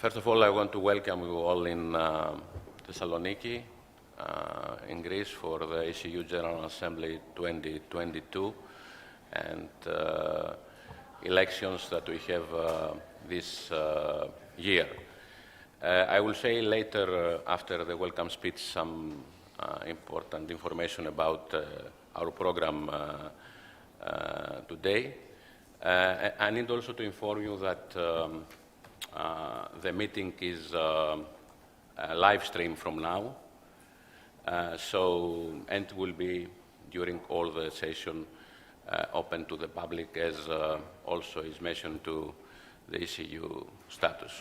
First of all, I want to welcome you all in Thessaloniki, in Greece, for the ECU General Assembly 2022 and elections that we have this year. I will say later, after the welcome speech, some important information about our program today. I need also to inform you that the meeting is live stream from now, and will be during all the session open to the public, as also is mentioned to the ECU status.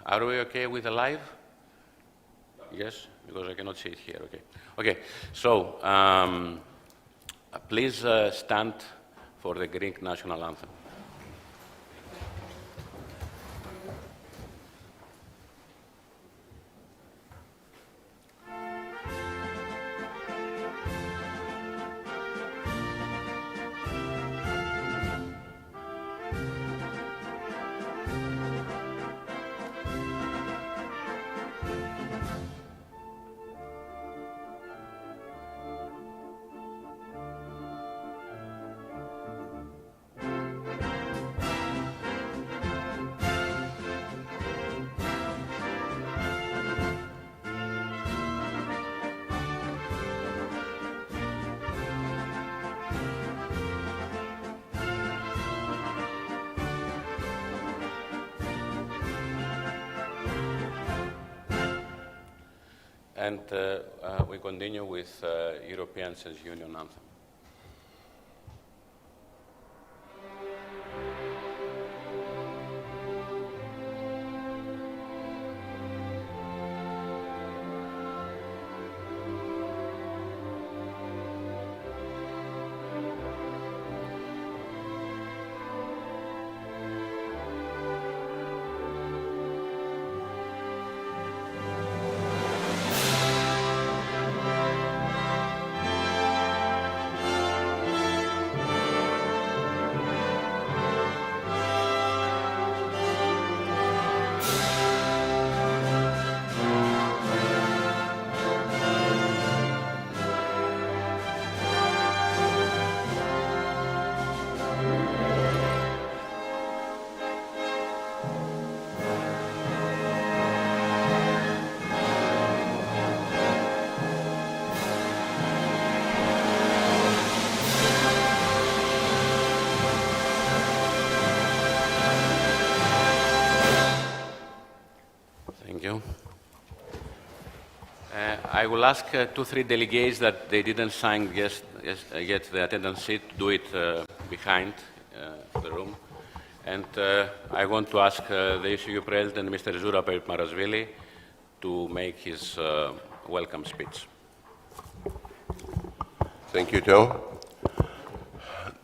Are we okay with the live? Yes, because I cannot see it here. Okay. Okay. So please stand for the Greek national anthem. And we continue with European Sense Union Anthem. I will ask 2-3 delegates that they didn't sign yet the attendance sheet to do it behind the room. And I want to ask the ECU President, Mr. Zurab Azmaiparashvili, to make his welcome speech. Thank you, Joe.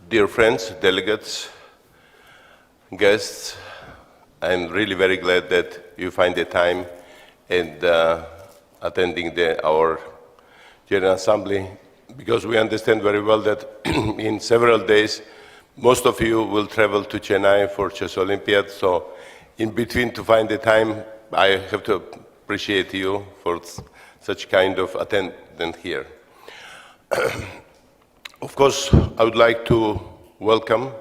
Dear friends, delegates, guests, I'm really very glad that you find the time and attending our General Assembly, because we understand very well that in several days, most of you will travel to Chennai for Chess Olympiad. So in between, to find the time, I have to appreciate you for such kind of attendance here. Of course, I would like to welcome,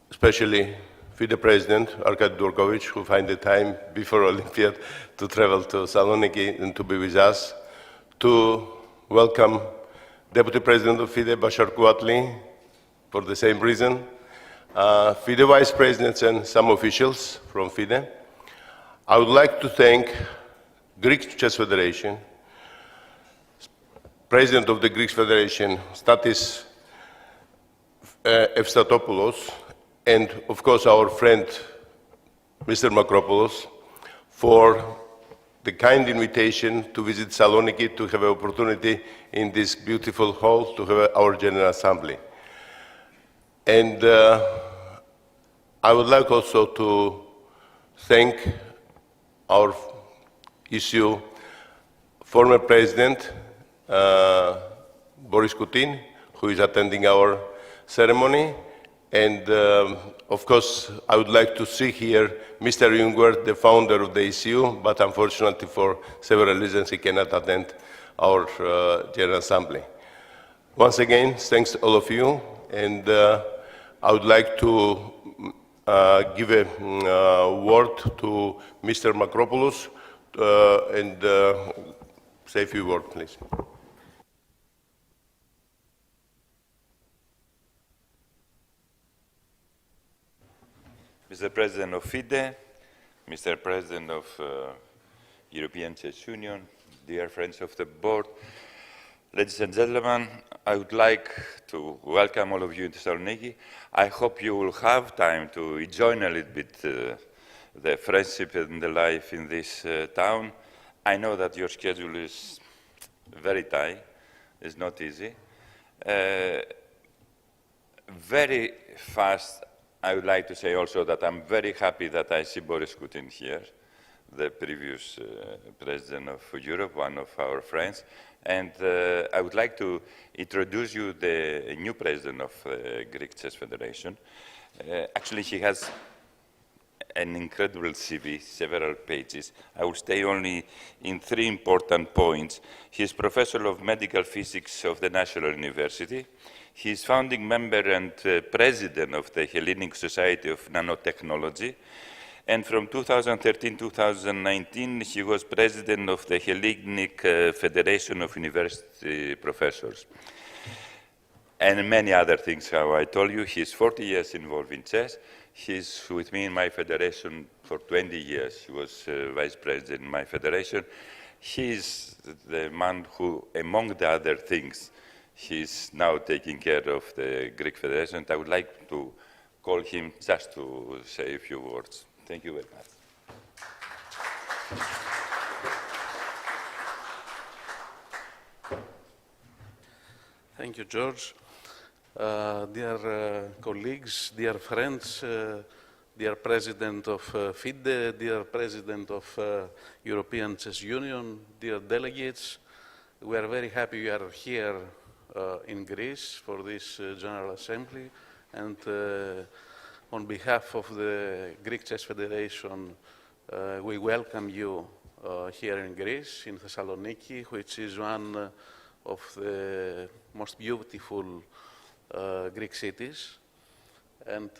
especially FIDE President Arkady Durkovich, who find the time before Olympiad to travel to Thessaloniki and to be with us, to welcome Deputy President of FIDE Bashar Kuatli for the same reason, FIDE Vice Presidents and some officials from FIDE. I would like to thank Greek Chess Federation, President of the Greek Federation, Statis Evstatopoulos, and of course our friend, Mr. Makropoulos, for the kind invitation to visit Thessaloniki, to have an opportunity in this beautiful hall to have our General Assembly. And I would like also to thank our ECU former President, Boris Kutin, who is attending our ceremony, And of course, I would like to see here Mr. Jungwirth, the founder of the ECU, but unfortunately for several reasons he cannot attend our General Assembly. Once again, thanks to all of you, and I would like to give a word to Mr. Makropoulos and say a few words, please. Mr. President of FIDE, Mr. President of European Chess Union, dear friends of the board, ladies and gentlemen, I would like to welcome all of you in Thessaloniki. I hope you will have time to enjoy a little bit the friendship and the life in this town. I know that your schedule is very tight. It's not easy. Very fast, I would like to say also that I'm very happy that I see Boris Putin here, the previous president of Europe, one of our friends. And I would like to introduce you the new president of the Greek Chess Federation. Actually, he has an incredible CV, several pages. I will stay only in 3 important points. He is professor of medical physics of the National University. He is founding member and president of the Hellenic Society of Nanotechnology. And from 2013-2019, he was president of the Hellenic Federation of University Professors. And many other things, how I told you. He's 40 years involved in chess. He's with me in my federation for 20 years. He was vice president in my federation. He's the man who, among the other things, he's now taking care of the Greek Federation. I would like to call him just to say a few words. Thank you very much. Thank you, George. Dear colleagues, dear friends, dear President of FIDE, dear President of European Chess Union, dear delegates, we are very happy you are here in Greece for this General Assembly, and on behalf of the Greek Chess Federation, we welcome you here in Greece, in Thessaloniki, which is one of the most beautiful Greek cities. And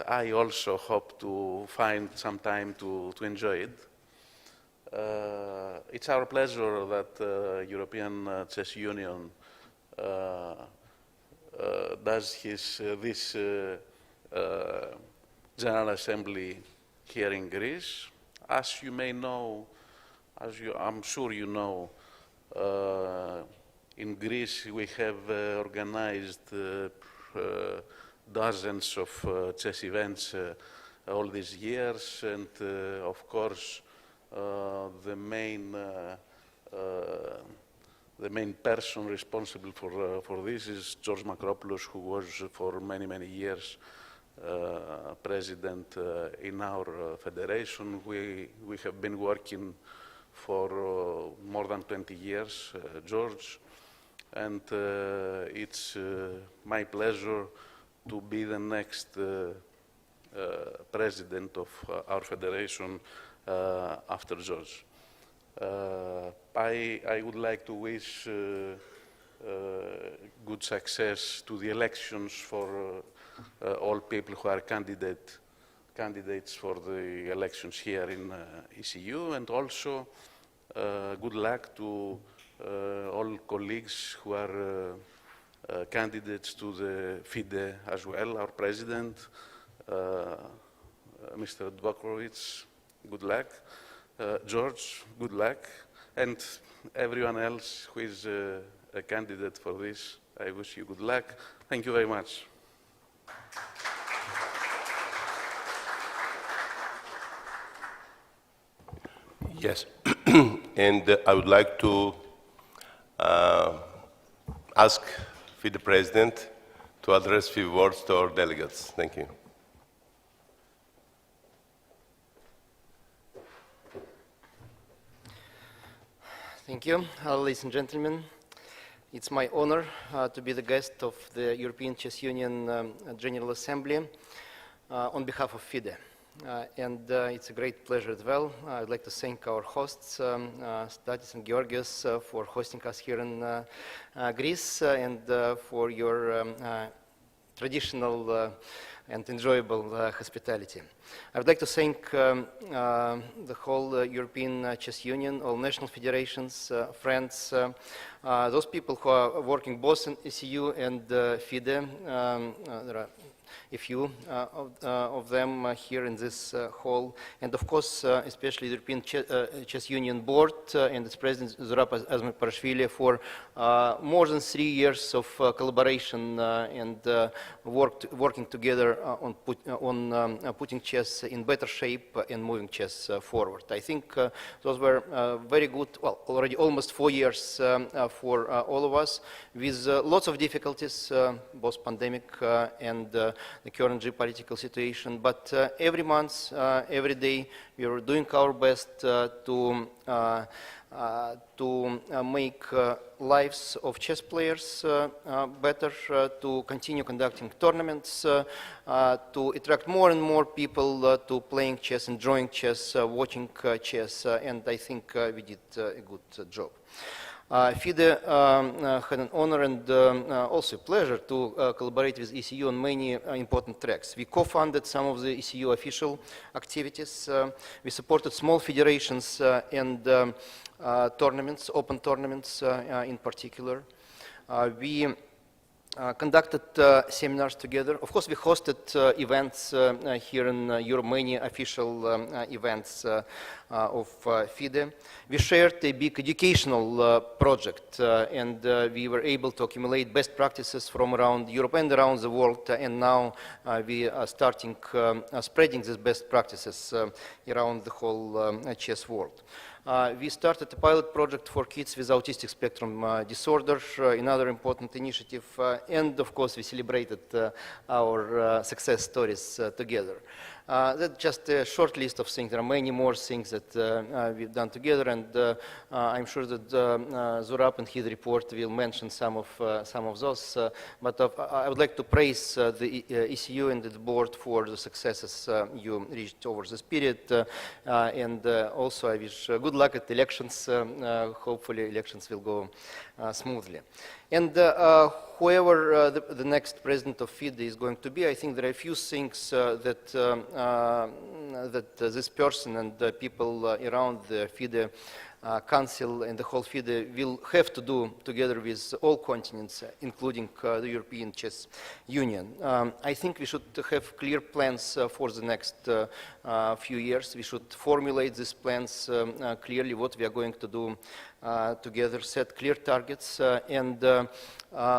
I also hope to find some time to enjoy it. It's our pleasure that European Chess Union does this General Assembly here in Greece. As you may know, I'm sure you know, in Greece we have organized dozens of chess events all these years, and of course the main person responsible for this is George Makropoulos, who was for many, many years president in our federation. We have been working for more than 20 years, George, and it's my pleasure to be the next president of our federation after George. I would like to wish good success to the elections for all people who are candidates for the elections here in ECU, and also good luck to all colleagues who are candidates to the FIDE as well. Our president, Mr. Dvokovic, good luck. George, good luck. And everyone else who is a candidate for this, I wish you good luck. Thank you very much. Yes, and I would like to ask FIDE President to address a few words to our delegates. Thank you. Thank you, ladies and gentlemen. It's my honor to be the guest of the European Chess Union General Assembly on behalf of FIDE. It's a great pleasure as well. I'd like to thank our hosts, Statis and Georgios, for hosting us here in Greece and for your traditional and enjoyable hospitality. I would like to thank the whole European Chess Union, all national federations, friends, those people who are working both in ECU and FIDE. There are a few of them here in this hall, and of course, especially the European Chess Union Board and its President Zurab Azmaiparashvili for more than 3 years of collaboration and working together on putting chess in better shape and moving chess forward. I think those were very good, well, already almost 4 years for all of us, with lots of difficulties, both pandemic and the current geopolitical situation, but every month, every day, we are doing our best to make lives of chess players better, to continue conducting tournaments, to attract more and more people to playing chess, enjoying chess, watching chess, and I think we did a good job. FIDE had an honor and also a pleasure to collaborate with ECU on many important tracks. We co-funded some of the ECU official activities. We supported small federations and tournaments, open tournaments in particular. We conducted seminars together. Of course, we hosted events here in Europe, many official events of FIDE. We shared a big educational project, and we were able to accumulate best practices from around Europe and around the world, and now we are starting spreading these best practices around the whole chess world. We started a pilot project for kids with autistic spectrum disorder, another important initiative, and of course we celebrated our success stories together. That's just a short list of things. There are many more things that we've done together, and I'm sure that Zurab in his report will mention some of those. But I would like to praise the ECU and the board for the successes you reached over this period, and also I wish good luck at elections. Hopefully, elections will go smoothly. And whoever the next president of FIDE is going to be, I think there are a few things that this person and the people around the FIDE Council and the whole FIDE will have to do together with all continents, including the European Chess Union. I think we should have clear plans for the next few years. We should formulate these plans clearly, what we are going to do together, set clear targets, and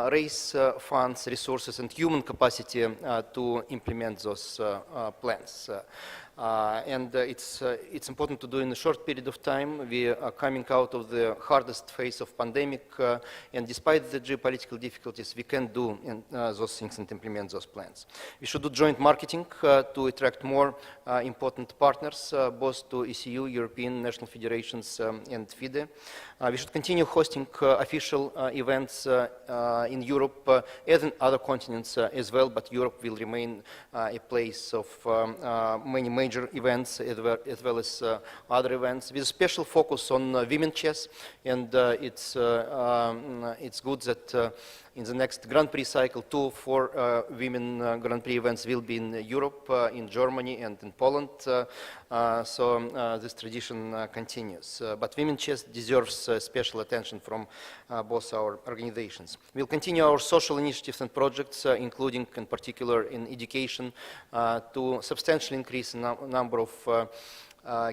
raise funds, resources, and human capacity to implement those plans. It's important to do in a short period of time. We are coming out of the hardest phase of pandemic, and despite the geopolitical difficulties, we can do those things and implement those plans. We should do joint marketing to attract more important partners, both to ECU, European national federations, and FIDE. We should continue hosting official events in Europe and in other continents as well, but Europe will remain a place of many major events as well as other events, with a special focus on women chess. And it's good that in the next Grand Prix cycle, 2 4 women Grand Prix events will be in Europe, in Germany, and in Poland. So this tradition continues. But women chess deserves special attention from both our organizations. We'll continue our social initiatives and projects, including in particular in education, to substantially increase the number of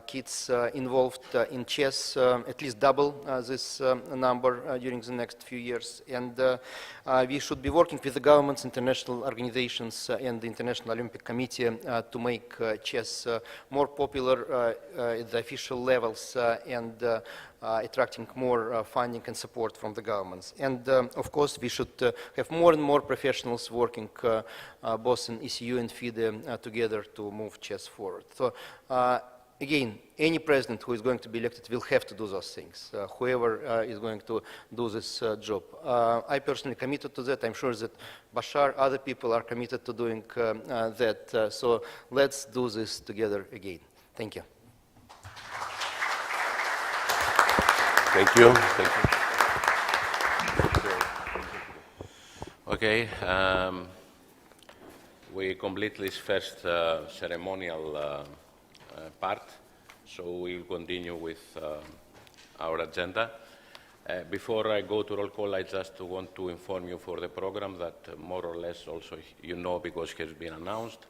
kids involved in chess, at least double this number during the next few years. And we should be working with the governments, international organizations, and the International Olympic Committee to make chess more popular at the official levels and attracting more funding and support from the governments. And of course, we should have more and more professionals working both in ECU and FIDE together to move chess forward. So Again, any president who is going to be elected will have to do those things, whoever is going to do this job. I personally committed to that. I'm sure that Bashar, other people are committed to doing that. So let's do this together again. Thank you. Thank you. Thank you. Okay. We complete this first ceremonial part, so we'll continue with our agenda. Before I go to roll call, I just want to inform you for the program that more or less also you know because it has been announced.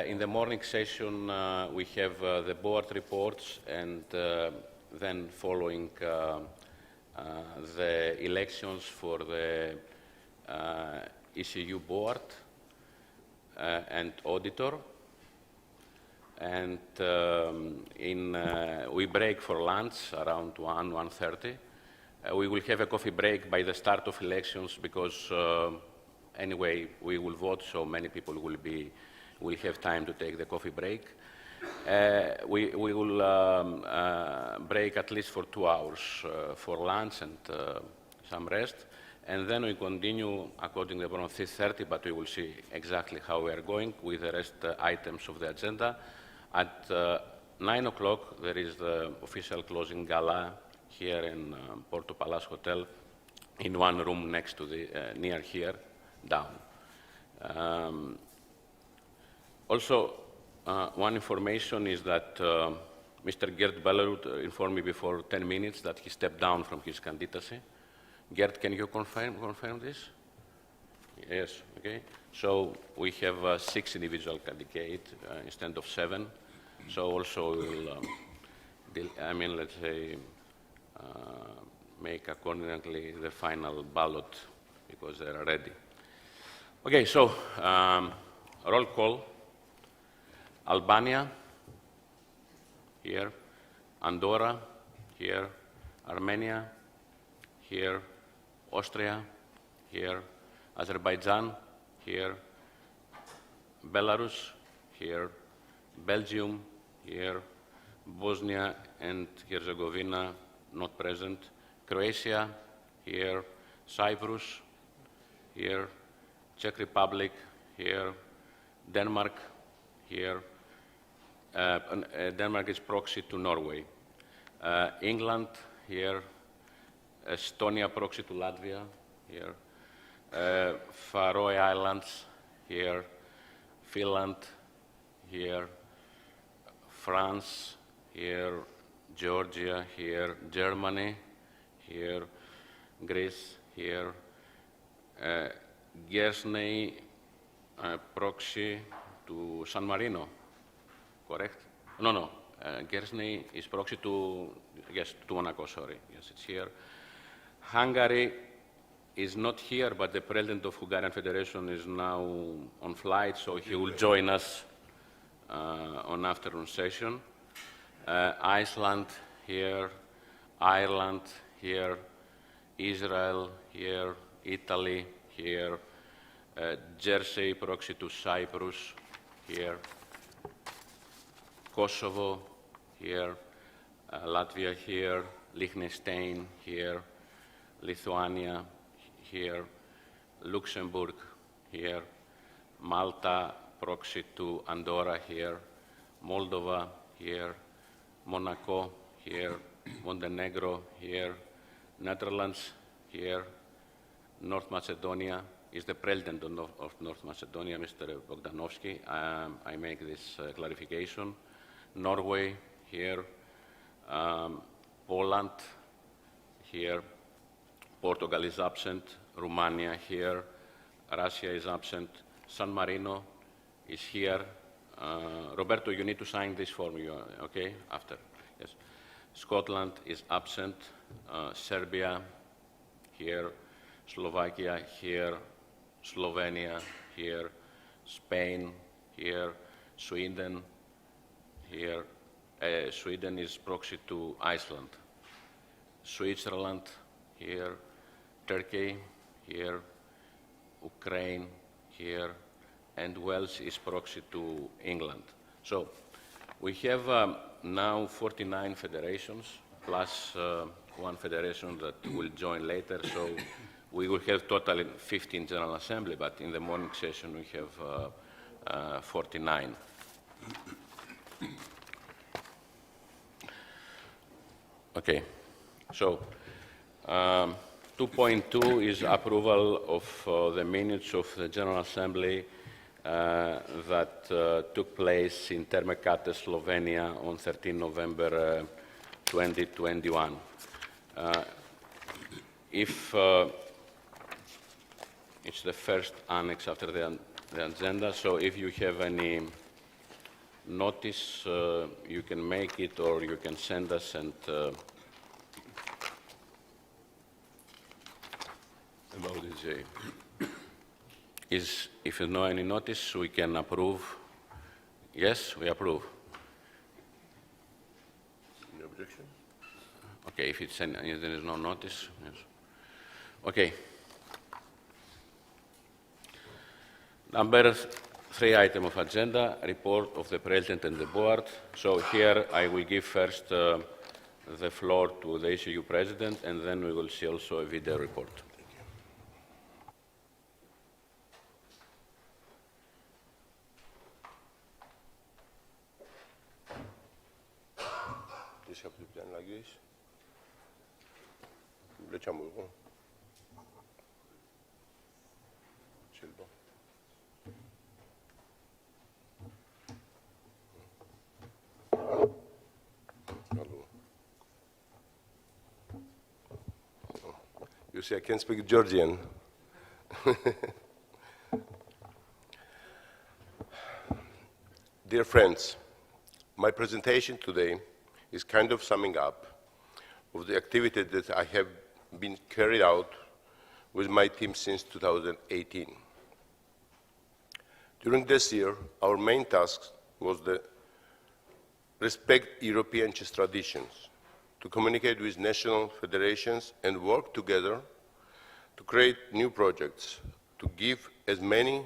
In the morning session, we have the board reports, and then following the elections for the ECU board and auditor. And we break for lunch around 1:30. We will have a coffee break by the start of elections because anyway we will vote, so many people will have time to take the coffee break. We will break at least for 2 hours for lunch and some rest. And then we continue according to the program 3:30, but we will see exactly how we are going with the rest items of the agenda. At 9 o'clock, there is the official closing gala here in Porto Palace Hotel in one room next to the, near here, down. Also, one information is that Mr. Gert Bellerud informed me before 10 minutes that he stepped down from his candidacy. Gert, can you confirm this? Yes, okay. So we have 6 individual candidates instead of 7. So also we'll, let's say, make accordingly the final ballot because they are ready. Okay, so roll call. Albania, here. Andorra, here. Armenia, here. Austria, here. Azerbaijan, here. Belarus, here. Belgium, here. Bosnia and Herzegovina, not present. Croatia, here. Cyprus, here. Czech Republic, here. Denmark, here. Denmark is proxy to Norway. England, here. Estonia, proxy to Latvia, here. Faroe Islands, here. Finland, here. France, here. Georgia, here. Germany, here. Greece, here. Guernsey, proxy to San Marino, correct? No. Guernsey is proxy to, yes, to Monaco, sorry. Yes, it's here. Hungary is not here, but the president of Hungarian Federation is now on flight, so he will join us on afternoon session. Iceland, here. Ireland, here. Israel, here. Italy, here. Jersey, proxy to Cyprus, here. Kosovo, here. Latvia, here. Liechtenstein, here. Lithuania, here. Luxembourg, here. Malta, proxy to Andorra, here. Moldova, here. Monaco, here. Montenegro, here. Netherlands, here. North Macedonia is the president of North Macedonia, Mr. Bogdanovsky. I make this clarification. Norway, here. Poland, here. Portugal is absent. Romania, here. Russia is absent. San Marino is here. Roberto, you need to sign this form, okay? After, yes. Scotland is absent. Serbia, here. Slovakia, here. Slovenia, here. Spain, here. Sweden, here. Sweden is proxy to Iceland. Switzerland, here. Turkey, here. Ukraine, here. And Wales is proxy to England. So we have now 49 federations, plus one federation that will join later, so we will have total 15 General Assembly, but in the morning session we have 49. Okay, so 2.2 is approval of the minutes of the General Assembly that took place in Termekate, Slovenia on 13 November 2021. If it's the first annex after the agenda, so if you have any notice, you can make it or you can send us, and about this is, if you know any notice, we can approve. Yes, we approve. No objection? Okay, if it's if there is no notice, yes. Okay. Number 3 item of agenda, report of the President and the Board. So here I will give first the floor to the ECU President, and then we will see also a video report. This have to be done like this. Lecciamo. Silva. You see, I can speak Georgian. Dear friends, my presentation today is kind of summing up of the activity that I have been carried out with my team since 2018. During this year, our main task was to respect European chess traditions, to communicate with national federations and work together to create new projects, to give as many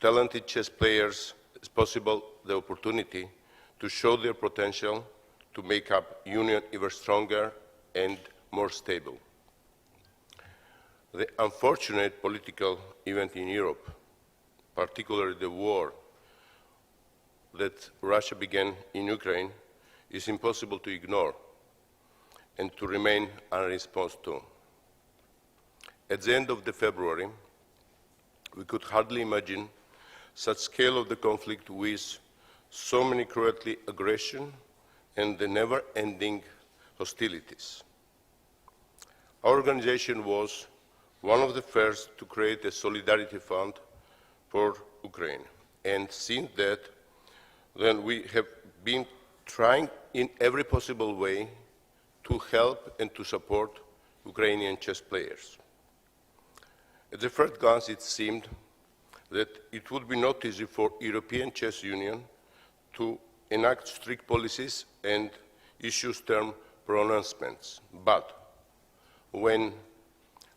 talented chess players as possible the opportunity to show their potential to make up Union even stronger and more stable. The unfortunate political event in Europe, particularly the war that Russia began in Ukraine, is impossible to ignore and to remain unresponsive to. At the end of February, we could hardly imagine such scale of the conflict with so many cruelty, aggression, and the never-ending hostilities. Our organization was one of the first to create a solidarity fund for Ukraine. And since that, then we have been trying in every possible way to help and to support Ukrainian chess players. At the first glance, it seemed that it would be not easy for European Chess Union to enact strict policies and issue stern pronouncements. But when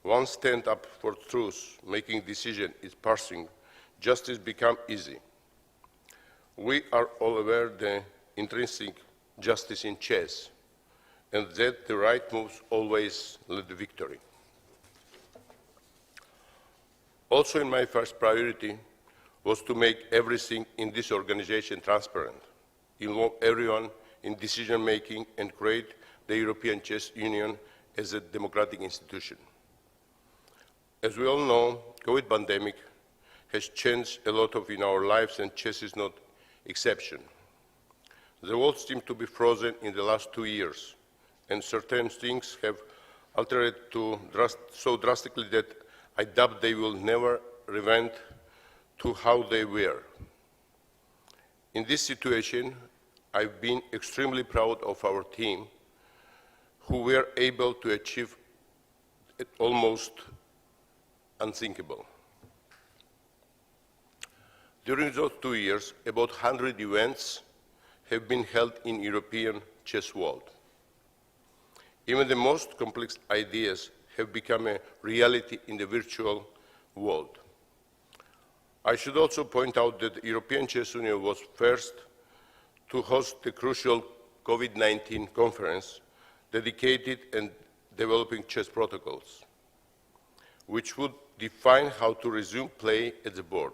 one stands up for truth, making decisions is parsing, justice becomes easy. We are all aware of the intrinsic justice in chess, and that the right moves always lead to victory. Also, in my first priority was to make everything in this organization transparent, involve everyone in decision-making, and create the European Chess Union as a democratic institution. As we all know, COVID pandemic has changed a lot in our lives, and chess is not exception. The world seems to be frozen in the last 2 years, and certain things have altered so drastically that I doubt they will never revert to how they were. In this situation, I've been extremely proud of our team, who were able to achieve it almost unthinkable. During those 2 years, about 100 events have been held in European chess world. Even the most complex ideas have become a reality in the virtual world. I should also point out that the European Chess Union was first to host the crucial COVID-19 conference dedicated and developing chess protocols, which would define how to resume play at the board.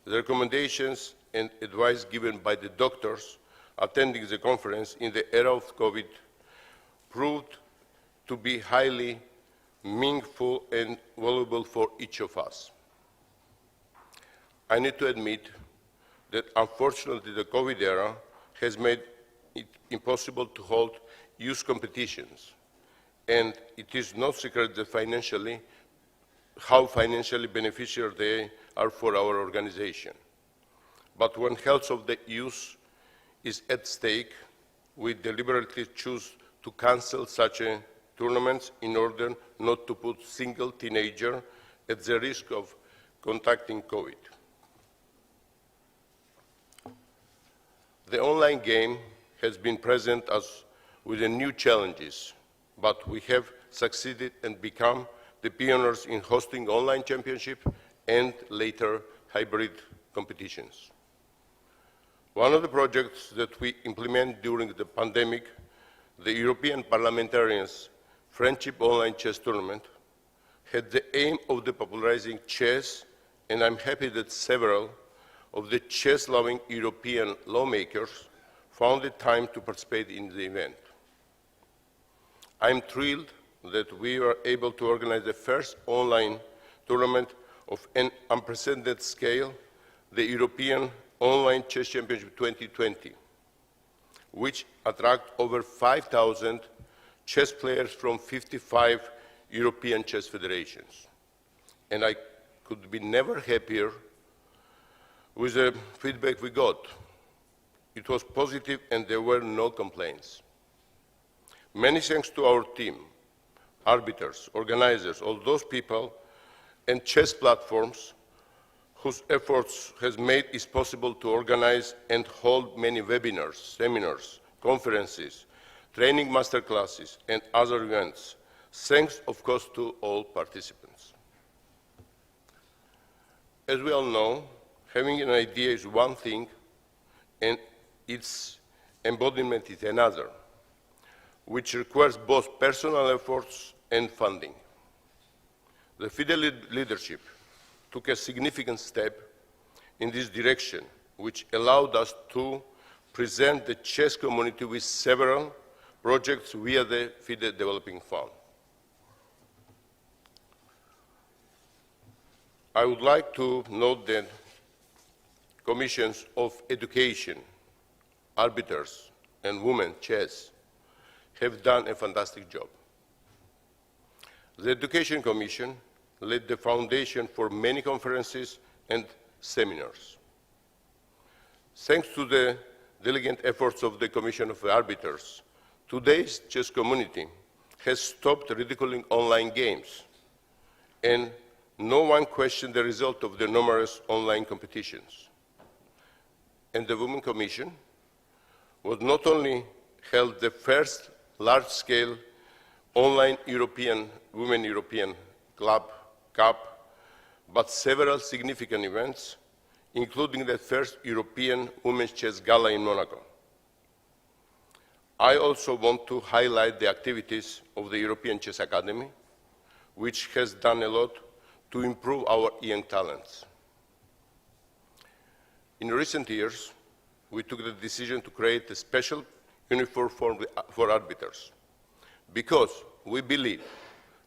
The recommendations and advice given by the doctors attending the conference in the era of COVID proved to be highly meaningful and valuable for each of us. I need to admit that unfortunately the COVID era has made it impossible to hold youth competitions, and it is no secret that how financially beneficial they are for our organization. But when health of the youth is at stake, we deliberately choose to cancel such tournaments in order not to put single teenager at the risk of contracting COVID. The online game has been present us with the new challenges, but we have succeeded and become the pioneers in hosting online championship and later hybrid competitions. One of the projects that we implemented during the pandemic, the European Parliamentarians Friendship Online Chess Tournament, had the aim of popularizing chess, and I'm happy that several of the chess-loving European lawmakers found the time to participate in the event. I'm thrilled that we were able to organize the first online tournament of an unprecedented scale, the European Online Chess Championship 2020, which attracted over 5,000 chess players from 55 European chess federations. And I could be never happier with the feedback we got. It was positive and there were no complaints. Many thanks to our team, arbiters, organizers, all those people and chess platforms whose efforts has made it possible to organize and hold many webinars, seminars, conferences, training masterclasses, and other events. Thanks, of course, to all participants. As we all know, having an idea is one thing, and its embodiment is another, which requires both personal efforts and funding. The FIDE leadership took a significant step in this direction, which allowed us to present the chess community with several projects via the FIDE Developing Fund. I would like to note that commissions of education, arbiters, and women chess have done a fantastic job. The Education Commission laid the foundation for many conferences and seminars. Thanks to the diligent efforts of the Commission of Arbiters, today's chess community has stopped ridiculing online games, and no one questioned the result of the numerous online competitions. And the Women Commission was not only held the first large-scale online Women European Club Cup, but several significant events, including the first European Women's Chess Gala in Monaco. I also want to highlight the activities of the European Chess Academy, which has done a lot to improve our young talents. In recent years, we took the decision to create a special uniform for arbiters, because we believe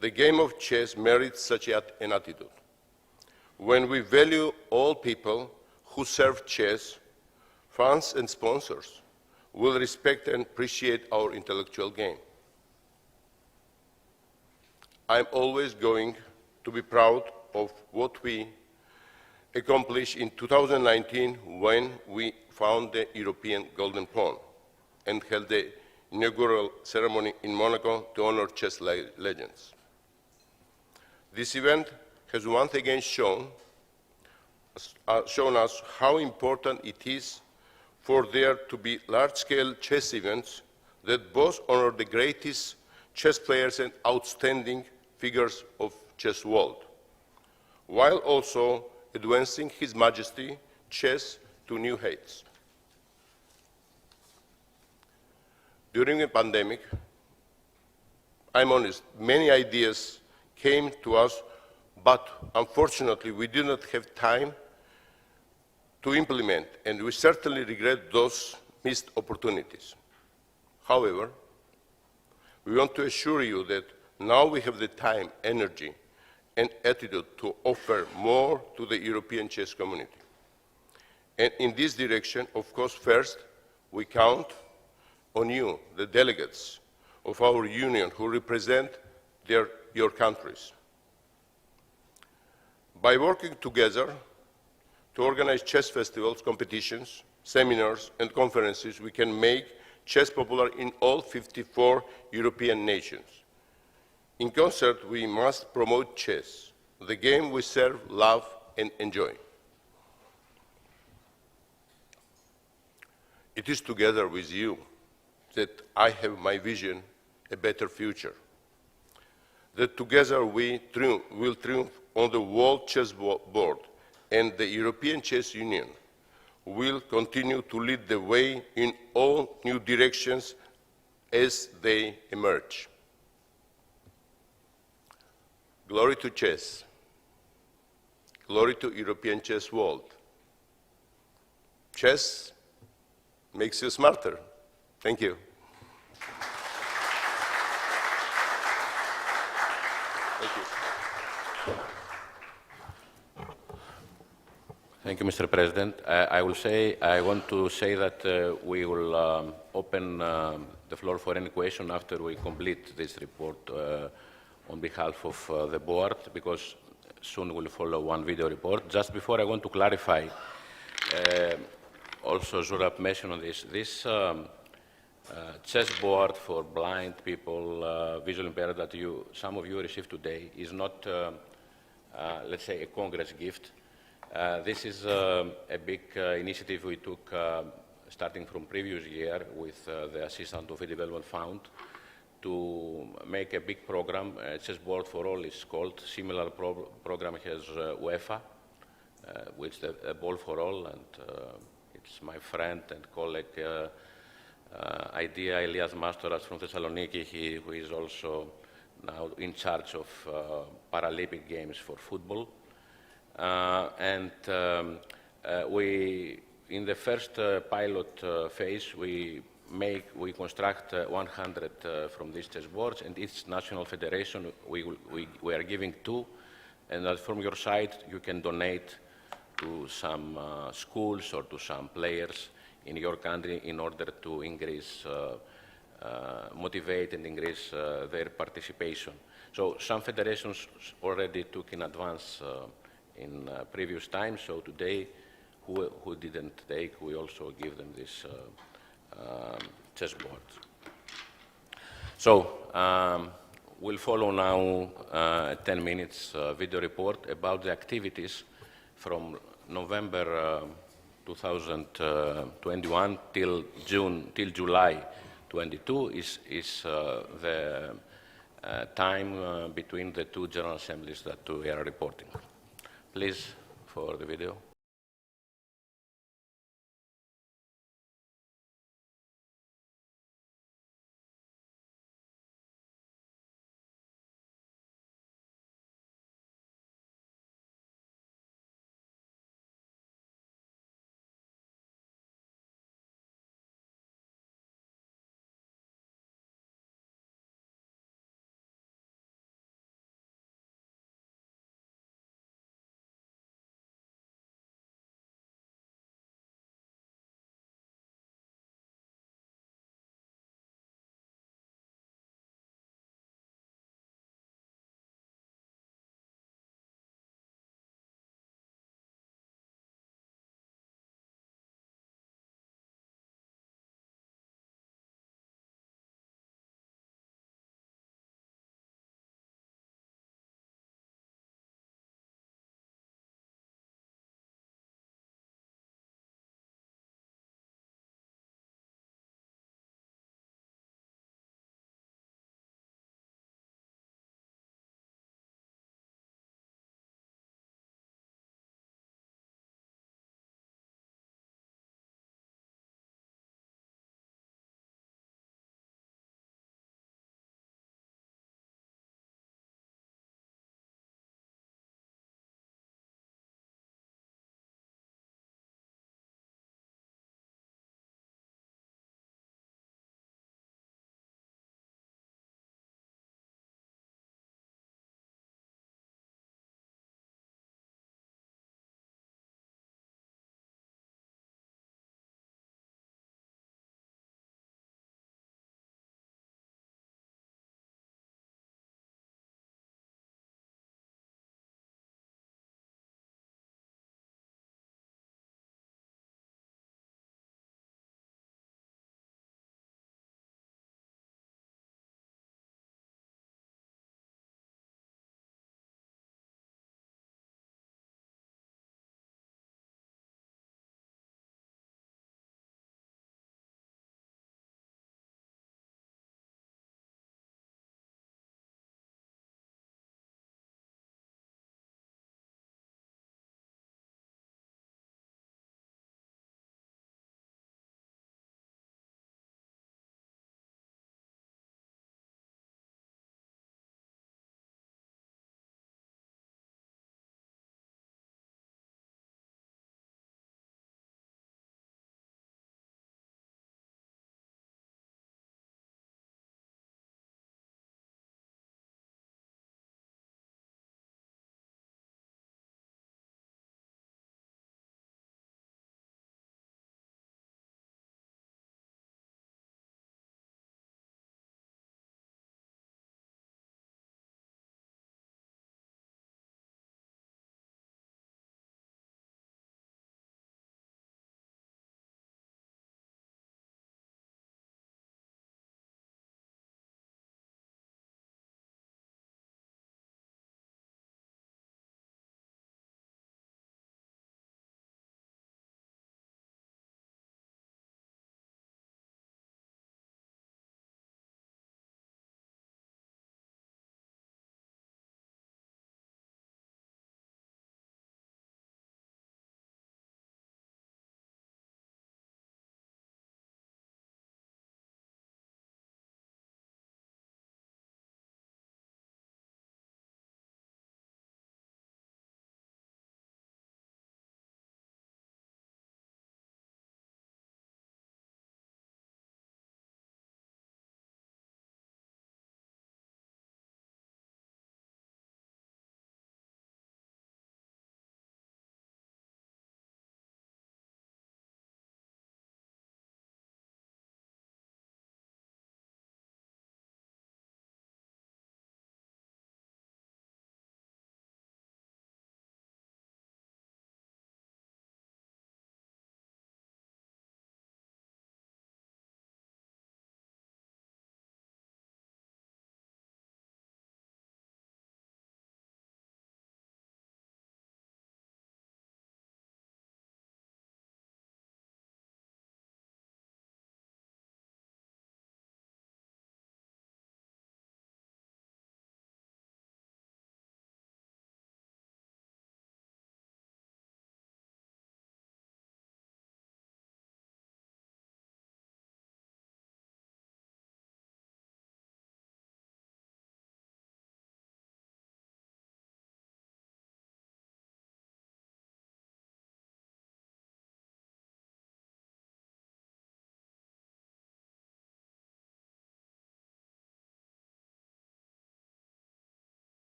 the game of chess merits such an attitude. When we value all people who serve chess, fans and sponsors will respect and appreciate our intellectual game. I'm always going to be proud of what we accomplished in 2019 when we found the European Golden Pawn and held the inaugural ceremony in Monaco to honor chess legends. This event has once again shown us how important it is for there to be large-scale chess events that both honor the greatest chess players and outstanding figures of chess world, while also advancing His Majesty chess to new heights. During the pandemic, I'm honest, many ideas came to us, but unfortunately we did not have time to implement, and we certainly regret those missed opportunities. However, we want to assure you that now we have the time, energy, and attitude to offer more to the European chess community. And in this direction, of course, first, we count on you, the delegates of our union who represent your countries. By working together to organize chess festivals, competitions, seminars, and conferences, we can make chess popular in all 54 European nations. In concert, we must promote chess, the game we serve, love, and enjoy. It is together with you that I have my vision, a better future. That together we will triumph on the World Chess Board, and the European Chess Union will continue to lead the way in all new directions as they emerge. Glory to chess. Glory to European chess world. Chess makes you smarter. Thank you. Thank you. Thank you, Mr. President. I want to say that we will open the floor for any question after we complete this report on behalf of the board, because soon will follow one video report. Just before, I want to clarify, also Zurab mentioned on this chess board for blind people, visually impaired, that some of you received today is not, let's say, a Congress gift. This is a big initiative we took starting from previous year with the assistance of a development fund to make a big program. Chess board for all is called. Similar program has UEFA, which is a ball for all, and it's my friend and colleague Idea Elias Mastoras from Thessaloniki, who is also now in charge of Paralympic Games for football. We, in the first pilot phase, we construct 100 from these chess boards, and each national federation we are giving 2, and from your side you can donate to some schools or to some players in your country in order to increase, motivate and increase their participation. So some federations already took in advance in previous times, so today who didn't take, we also give them this chessboard. So we'll follow now a 10 minutes video report about the activities from November 2021 till July 22 is the time between the 2 General Assemblies that we are reporting. Please, for the video.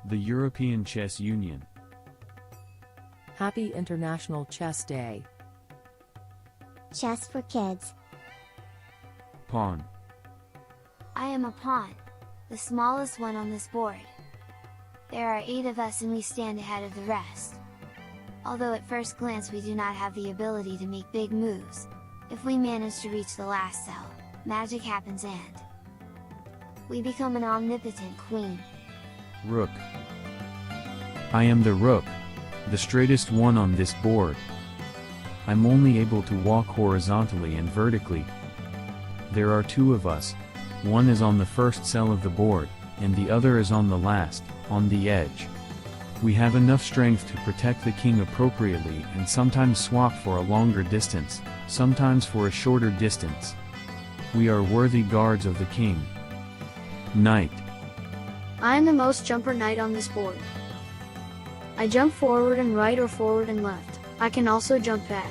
The European Chess Union. Happy International Chess Day. Chess for kids. Pawn. I am a pawn, the smallest one on this board. There are 8 of us and we stand ahead of the rest. Although at first glance we do not have the ability to make big moves, if we manage to reach the last cell, magic happens and we become an omnipotent queen. Rook. I am the rook, the straightest one on this board. I'm only able to walk horizontally and vertically. There are 2 of us, one is on the first cell of the board, and the other is on the last, on the edge. We have enough strength to protect the king appropriately and sometimes swap for a longer distance, sometimes for a shorter distance. We are worthy guards of the king. Knight. I am the most jumper knight on this board. I jump forward and right or forward and left. I can also jump back.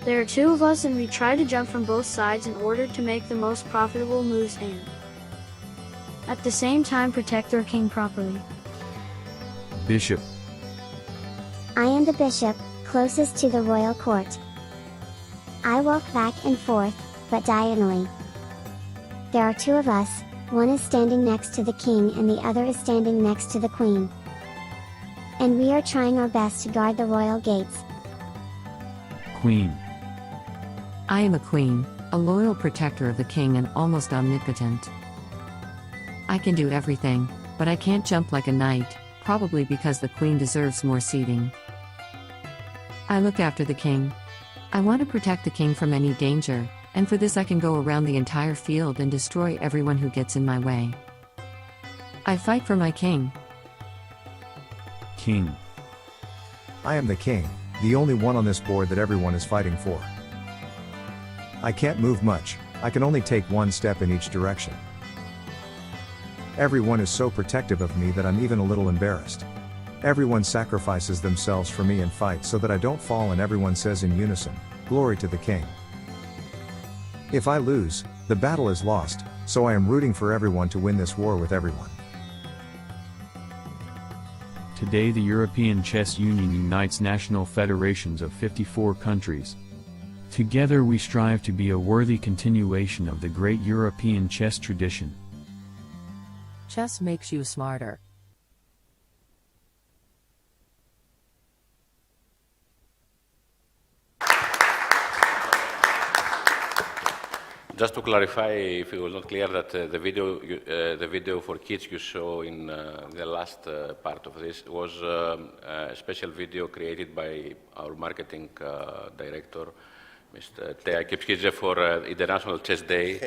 There are 2 of us and we try to jump from both sides in order to make the most profitable moves and at the same time protect our king properly. Bishop. I am the bishop, closest to the royal court. I walk back and forth, but diagonally. There are 2 of us, one is standing next to the king and the other is standing next to the queen. And we are trying our best to guard the royal gates. Queen. I am a queen, a loyal protector of the king and almost omnipotent. I can do everything, but I can't jump like a knight, probably because the queen deserves more seating. I look after the king. I want to protect the king from any danger, and for this I can go around the entire field and destroy everyone who gets in my way. I fight for my king. King. I am the king, the only one on this board that everyone is fighting for. I can't move much, I can only take 1 step in each direction. Everyone is so protective of me that I'm even a little embarrassed. Everyone sacrifices themselves for me and fights so that I don't fall, and everyone says in unison, "Glory to the king." If I lose, the battle is lost, so I am rooting for everyone to win this war with everyone. Today the European Chess Union unites national federations of 54 countries. Together we strive to be a worthy continuation of the great European chess tradition. Chess makes you smarter. Just to clarify, if it was not clear, that the video for kids you saw in the last part of this was a special video created by our marketing director, Mr. Thea Kipskidze, for International Chess Day,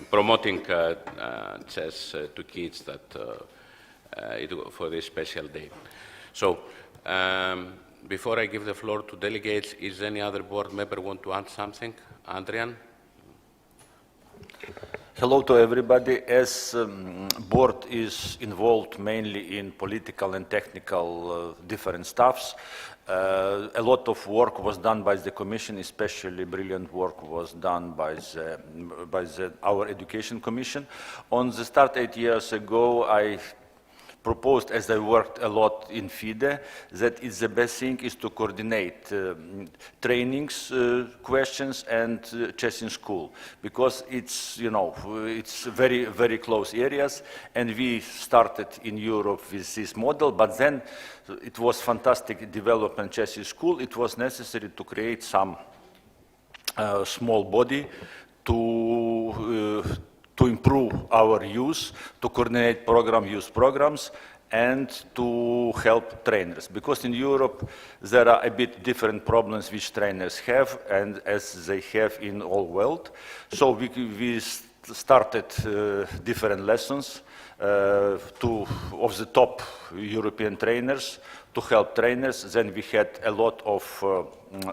promoting chess to kids for this special day. So, before I give the floor to delegates, is any other board member want to add something? Adrian? Hello to everybody. As board is involved mainly in political and technical different stuffs, a lot of work was done by the Commission, especially brilliant work was done by our Education Commission. On the start 8 years ago, I proposed, as I worked a lot in FIDE, that it's the best thing is to coordinate trainings, questions, and chess in school, because it's, you know, it's very, very close areas, and we started in Europe with this model, but then it was fantastic development chess in school. It was necessary to create some small body to improve our use, to coordinate use programs, and to help trainers. Because in Europe, there are a bit different problems which trainers have, and as they have in all world. So we started different lessons of the top European trainers to help trainers. Then we had a lot of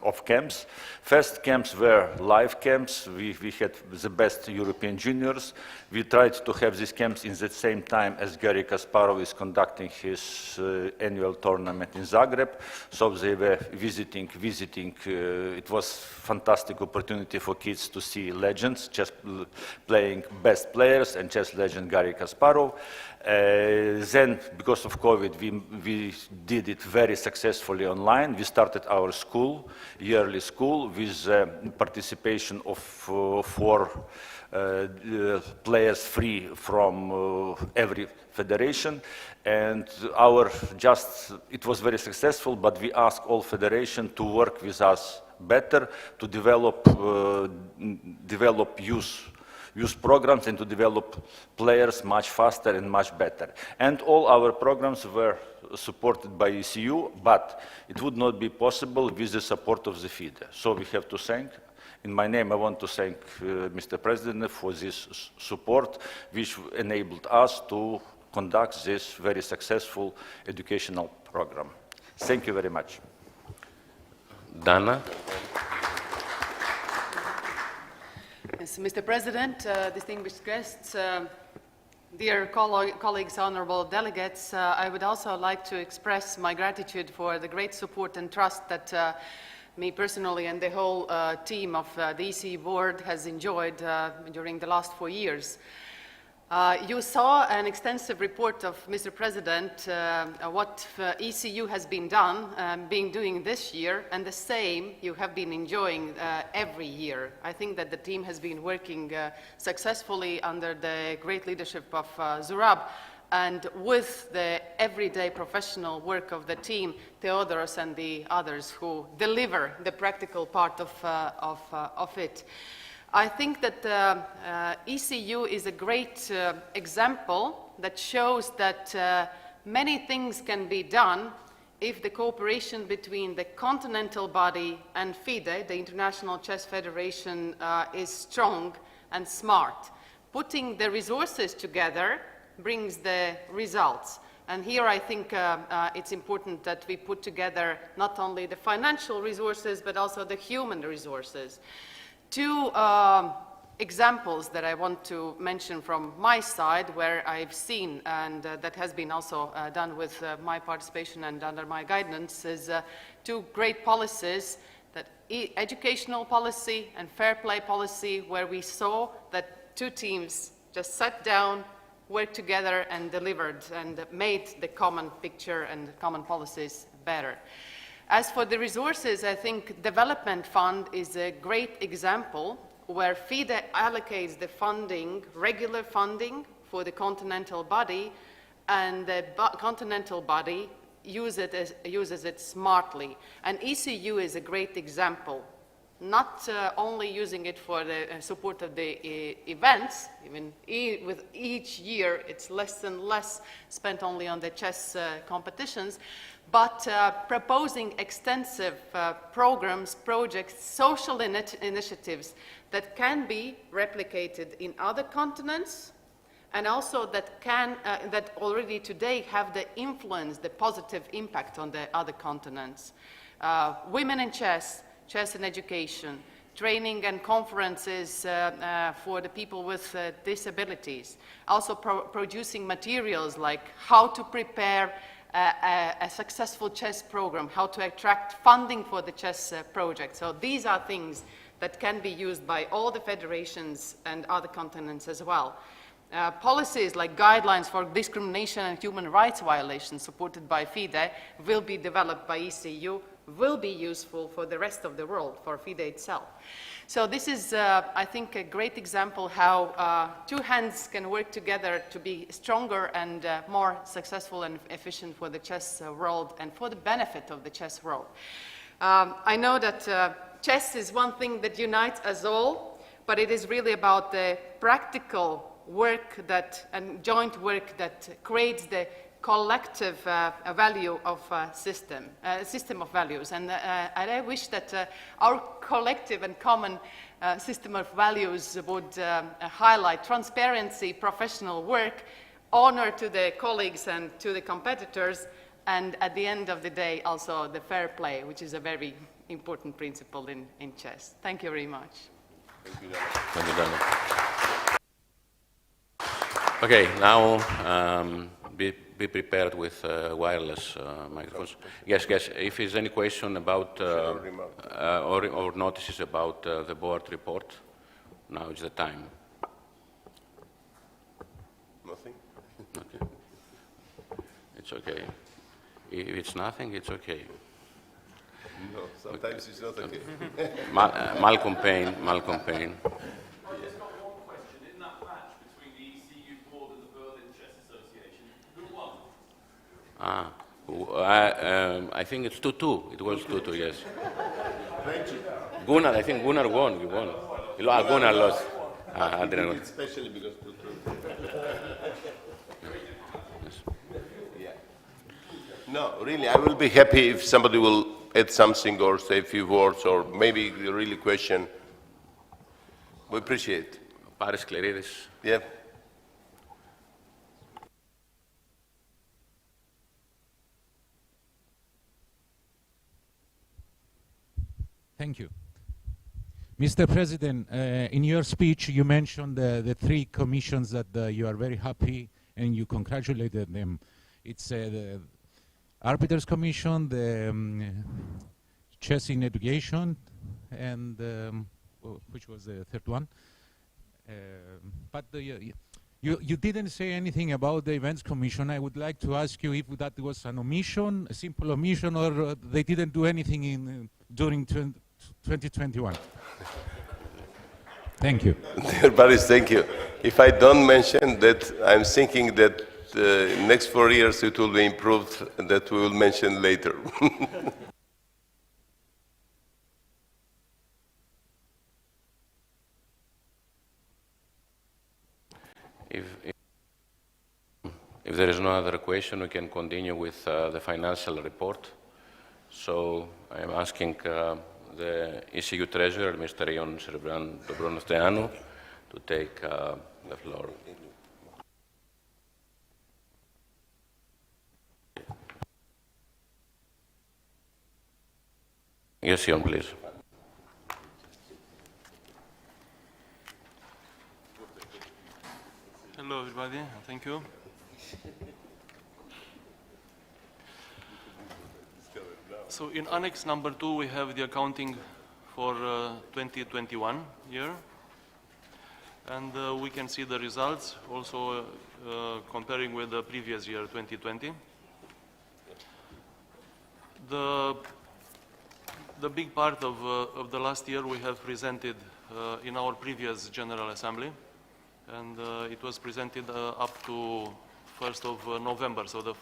of camps. First camps were live camps. We had the best European juniors. We tried to have these camps in the same time as Garry Kasparov is conducting his annual tournament in Zagreb. So they were visiting. It was fantastic opportunity for kids to see legends, chess playing best players and chess legend Garry Kasparov. Then, because of COVID, we did it very successfully online. We started our school, yearly school, with participation of 4 players free from every federation. And it was very successful, but we asked all federations to work with us better, to develop youth programs and to develop players much faster and much better. And all our programs were supported by ECU, but it would not be possible with the support of the FIDE. So we have to thank, in my name I want to thank Mr. President for this support, which enabled us to conduct this very successful educational program. Thank you very much. Dana? Yes, Mr. President, distinguished guests, dear colleagues, honorable delegates, I would also like to express my gratitude for the great support and trust that me personally and the whole team of the ECU board has enjoyed during the last 4 years. You saw an extensive report of Mr. President, what ECU has been doing this year, and the same you have been enjoying every year. I think that the team has been working successfully under the great leadership of Zurab, and with the everyday professional work of the team, Theodoros and the others who deliver the practical part of it. I think that ECU is a great example that shows that many things can be done if the cooperation between the continental body and FIDE, the International Chess Federation, is strong and smart. Putting the resources together brings the results. And here I think it's important that we put together not only the financial resources, but also the human resources. 2 examples that I want to mention from my side where I've seen, and that has been also done with my participation and under my guidance, is 2 great policies, that educational policy and fair play policy, where we saw that 2 teams just sat down, worked together and delivered and made the common picture and common policies better. As for the resources, I think Development Fund is a great example where FIDE allocates the funding, regular funding for the continental body, and the continental body uses it smartly. And ECU is a great example, not only using it for the support of the events, even with each year it's less and less spent only on the chess competitions, but proposing extensive programs, projects, social initiatives that can be replicated in other continents, and also that that already today have the influence, the positive impact on the other continents. Women in chess, chess and education, training and conferences for the people with disabilities, also producing materials like how to prepare a successful chess program, how to attract funding for the chess project. So these are things that can be used by all the federations and other continents as well. Policies like guidelines for discrimination and human rights violations supported by FIDE will be developed by ECU, will be useful for the rest of the world, for FIDE itself. So this is, I think, a great example how 2 hands can work together to be stronger and more successful and efficient for the chess world and for the benefit of the chess world. I know that chess is one thing that unites us all, but it is really about the practical work and joint work that creates the collective value of system of values. And I wish that our collective and common system of values would highlight transparency, professional work, honor to the colleagues and to the competitors, and at the end of the day, also the fair play, which is a very important principle in chess. Thank you very much. Thank you, Dana. Thank you, Dana. Okay, now be prepared with wireless microphones. Yes, if there's any question about or notices about the board report, now is the time. Nothing? Okay. It's okay. If it's nothing, it's okay. No, sometimes it's not okay. Malcolm Payne. In that match between the ECU board and the Berlin Chess Association, who won? I think it's 2-2. It was 2-2, yes. Thank you. Gunnar, I think Gunnar won. You won. Gunnar lost. I didn't know. Especially because yeah. No, really, I will be happy if somebody will add something or say a few words or maybe a really question. We appreciate it. Paris Cleridis. Yeah. Thank you. Mr. President, in your speech, you mentioned the three commissions that you are very happy and you congratulated them. It's the Arbiters Commission, the Chess in Education, and which was the third one. But you didn't say anything about the Events Commission. I would like to ask you if that was an omission, a simple omission, or they didn't do anything during 2021. Thank you. Dear Boris, thank you. If I don't mention that, I'm thinking that next 4 years it will be improved, that we will mention later. If there is no other question, we can continue with the financial report. So I am asking the ECU Treasurer, Mr. Ion Dobronosteanu, to take the floor. Yes, Ion, please. Hello, everybody. Thank you. So in Annex number 2, we have the accounting for 2021 year. And we can see the results also comparing with the previous year, 2020. The big part of the last year we have presented in our previous General Assembly. And it was presented up to 1st of November, so the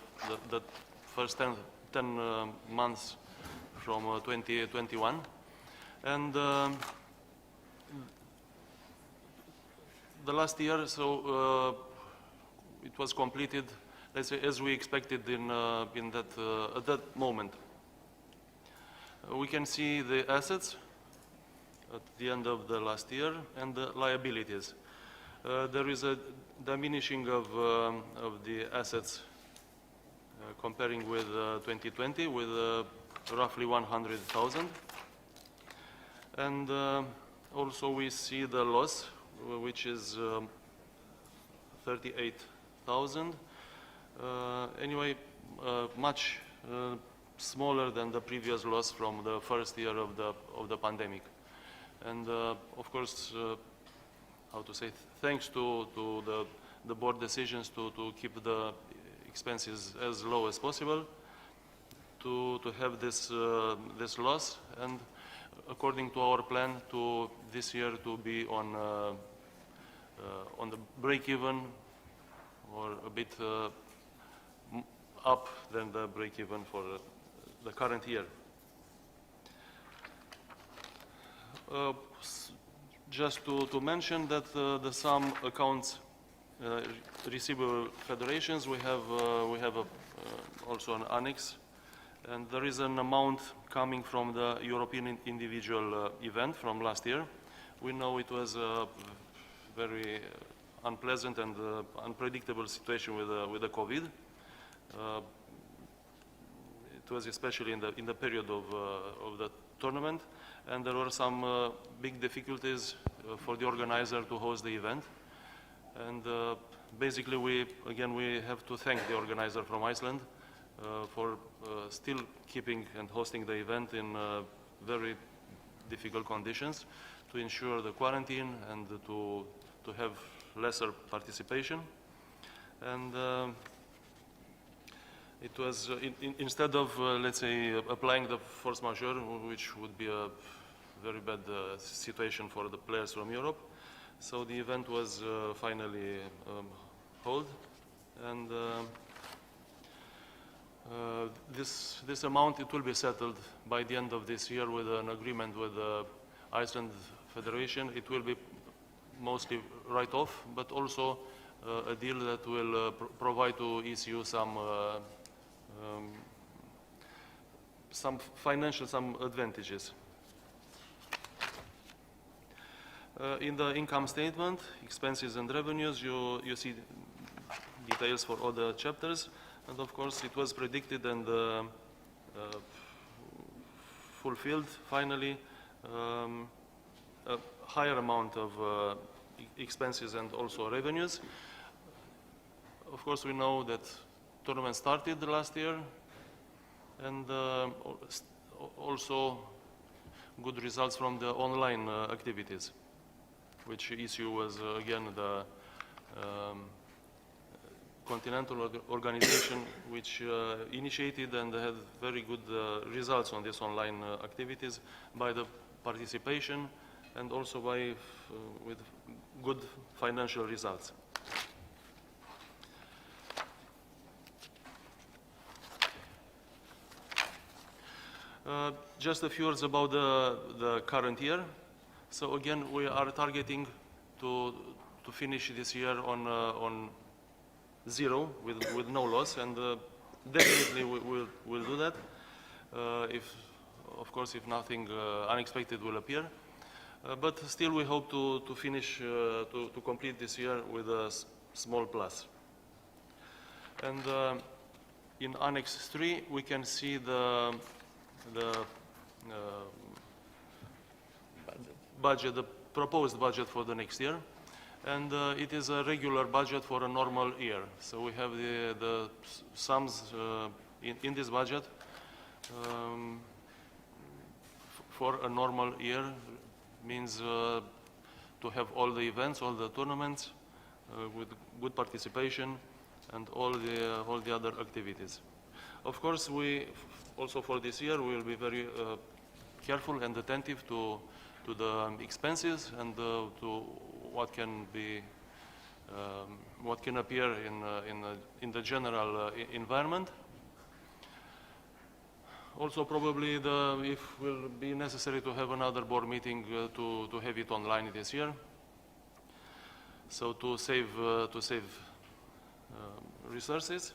first 10 months from 2021. And the last year, so it was completed, let's say, as we expected in that at that moment. We can see the assets at the end of the last year and the liabilities. There is a diminishing of the assets comparing with 2020 with roughly 100,000. And also we see the loss, which is 38,000. Anyway, much smaller than the previous loss from the first year of the pandemic. And of course, how to say, thanks to the board decisions to keep the expenses as low as possible, to have this loss, and according to our plan, to this year to be on the break-even, or a bit up than the break-even for the current year. Just to mention that the sum accounts receivable federations, we have also an annex, and there is an amount coming from the European individual event from last year. We know it was a very unpleasant and unpredictable situation with the COVID. was especially in the period of the tournament, and there were some big difficulties for the organizer to host the event. And basically, we have to thank the organizer from Iceland for still keeping and hosting the event in very difficult conditions to ensure the quarantine and to have lesser participation. And it was, instead of, let's say, applying the force majeure, which would be a very bad situation for the players from Europe, so the event was finally held. And this amount, it will be settled by the end of this year with an agreement with the Iceland Federation. It will be mostly write-off, but also a deal that will provide to ECU some financial, some advantages. In the income statement, expenses and revenues, you see details for all the chapters, and of course it was predicted and fulfilled finally a higher amount of expenses and also revenues. Of course, we know that tournament started last year, and also good results from the online activities, which ECU was again the continental organization which initiated and had very good results on these online activities by the participation and also by with good financial results. Just a few words about the current year. So again, we are targeting to finish this year on zero with no loss, and definitely we'll do that. Of course, if nothing unexpected will appear. But still, we hope to finish, to complete this year with a small plus. And in Annex 3, we can see the budget, the proposed budget for the next year. And it is a regular budget for a normal year. So we have the sums in this budget for a normal year. Means to have all the events, all the tournaments with good participation and all the other activities. Of course, we also for this year we will be very careful and attentive to the expenses and to what can be what can appear in the general environment. Also, probably, if will be necessary to have another board meeting to have it online this year, so to save resources.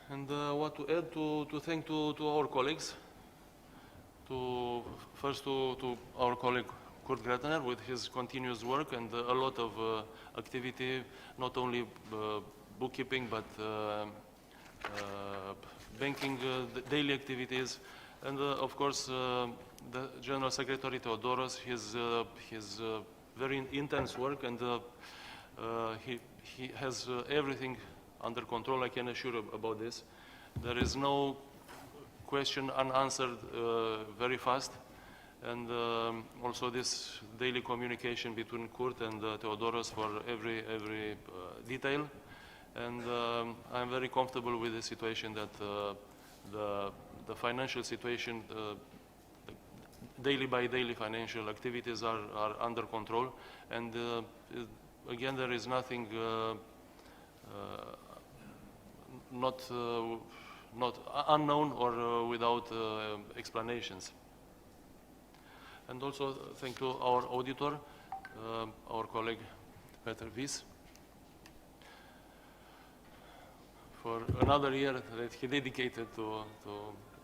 And what to add? To thank to our colleagues. First to our colleague Kurt Gretner with his continuous work and a lot of activity, not only bookkeeping but banking, daily activities, and of course the General Secretary Theodoros, his very intense work, and he has everything under control. I can assure you about this. There is no question unanswered very fast, and also this daily communication between Kurt and Theodoros for every detail. And I'm very comfortable with the situation that the financial situation, daily by daily financial activities are under control. And again, there is nothing not unknown or without explanations. And also thank to our auditor, our colleague Peter Wies, for another year that he dedicated to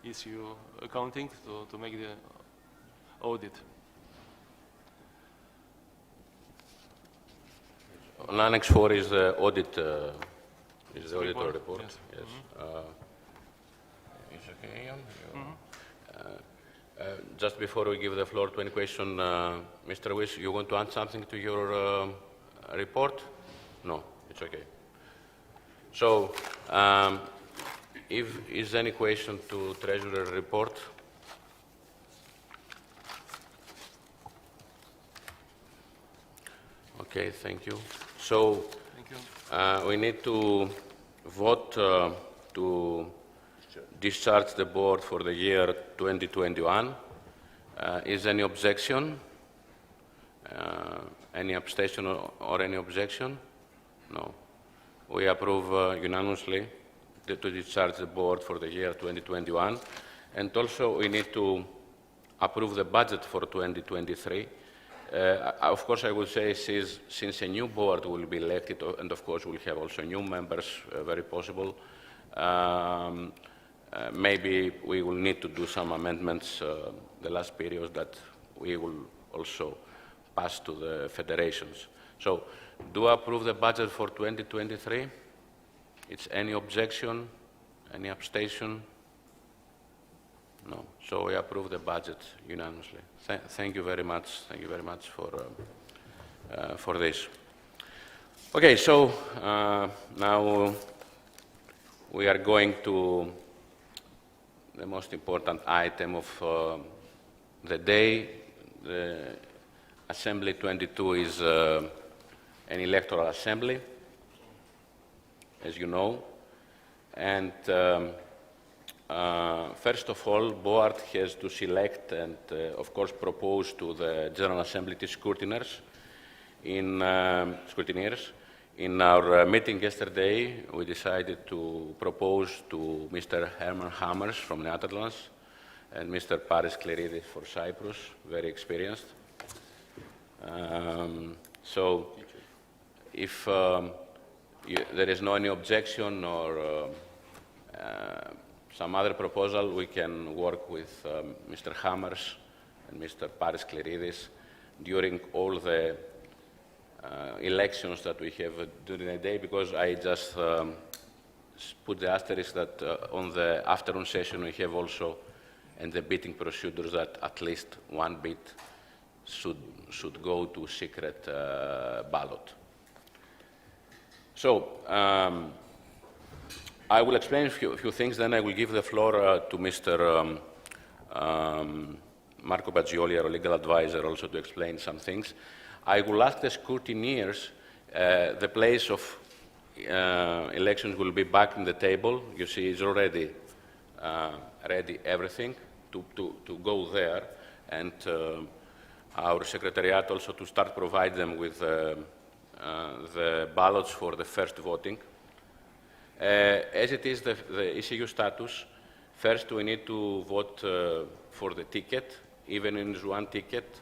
ECU accounting, to make the audit. On Annex 4 is the audit Is the auditor report, report? yes. Yes. It's okay, Ian? Just before we give the floor to any question, Mr. Wish, you want to add something to your report? No, it's okay. So, if is any question to Treasurer report? Okay, thank you. So, we need to vote to discharge the board for the year 2021. Is any objection? Any abstention or any objection? No. We approve unanimously to discharge the board for the year 2021. And also we need to approve the budget for 2023. Of course, I will say since a new board will be elected, and of course we'll have also new members, very possible, maybe we will need to do some amendments the last period that we will also pass to the federations. So, do I approve the budget for 2023? Is any objection? Any abstention? No. So we approve the budget unanimously. Thank you very much. Thank you very much for this. Okay, so now we are going to the most important item of the day. The Assembly 22 is an electoral assembly, as you know, and first of all, board has to select and, of course, propose to the General Assembly the scrutiners. In our meeting yesterday, we decided to propose to Mr. Herman Hammers from Netherlands and Mr. Paris Kleridis for Cyprus, very experienced. So, if there is no any objection or some other proposal, we can work with Mr. Hammers and Mr. Paris Kleridis during all the elections that we have during the day, because I just put the asterisk that on the afternoon session we have also, and the bidding procedures, that at least one bid should go to secret ballot. So, I will explain a few things, then I will give the floor to Mr. Marco Baggioli, our legal advisor, also to explain some things. I will ask the scrutineers, the place of elections will be back in the table. You see, it's already ready, everything, to go there, and our secretariat also to start provide them with the ballots for the first voting. As it is the ECU status, first we need to vote for the ticket. Even in one ticket,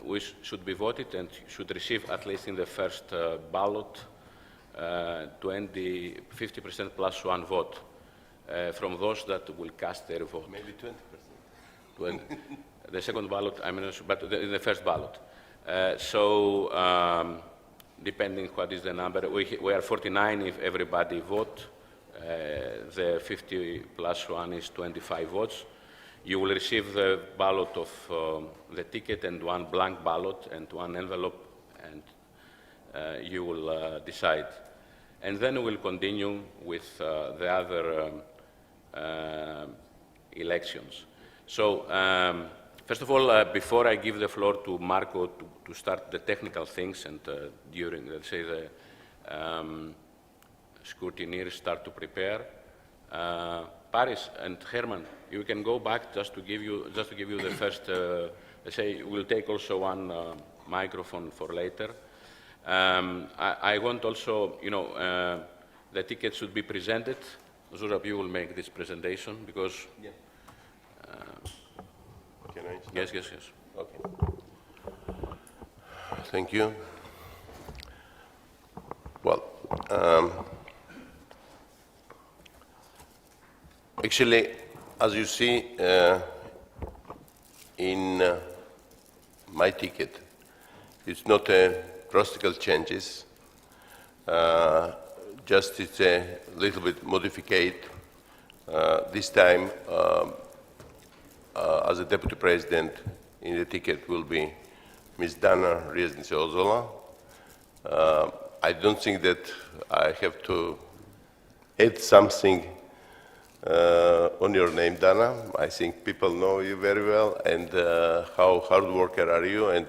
we should be voted and should receive, at least in the first ballot, 50% plus one vote from those that will cast their vote. Maybe 20%. The second ballot, I mean, but in the first ballot. Depending what is the number, we are 49 if everybody vote. The 50 plus 1 is 25 votes. You will receive the ballot of the ticket and one blank ballot and one envelope, and you will decide. And then we will continue with the other elections. So, first of all, before I give the floor to Marco to start the technical things, and during, let's say, the scrutineers start to prepare, Paris and Herman, you can go back just to give you the first. Let's say we'll take also one microphone for later. I want also, the tickets should be presented. Zurab, you will make this presentation because. Yeah. Can I start? Yes. Okay. Thank you. Well, actually, as you see in my ticket, it's not a drastical changes. just it's a little bit modified. This time, as a deputy president, in the ticket will be Ms. Dana Riesnice-Ozola. I don't think that I have to add something on your name, Dana. I think people know you very well, and how hard worker are you, and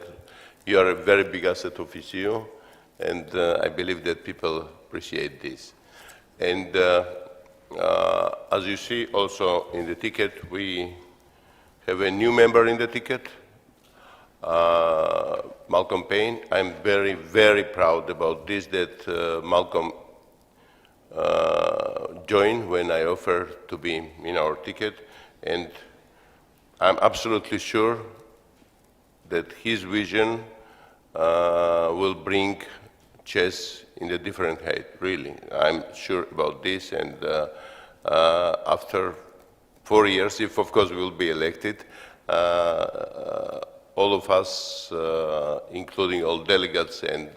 you are a very big asset of ECU, and I believe that people appreciate this. And as you see also in the ticket, we have a new member in the ticket, Malcolm Payne. I'm very, very proud about this, that Malcolm joined when I offered to be in our ticket, and I'm absolutely sure that his vision will bring chess in a different height, really. I'm sure about this, and after 4 years, if of course we will be elected, all of us, including all delegates, and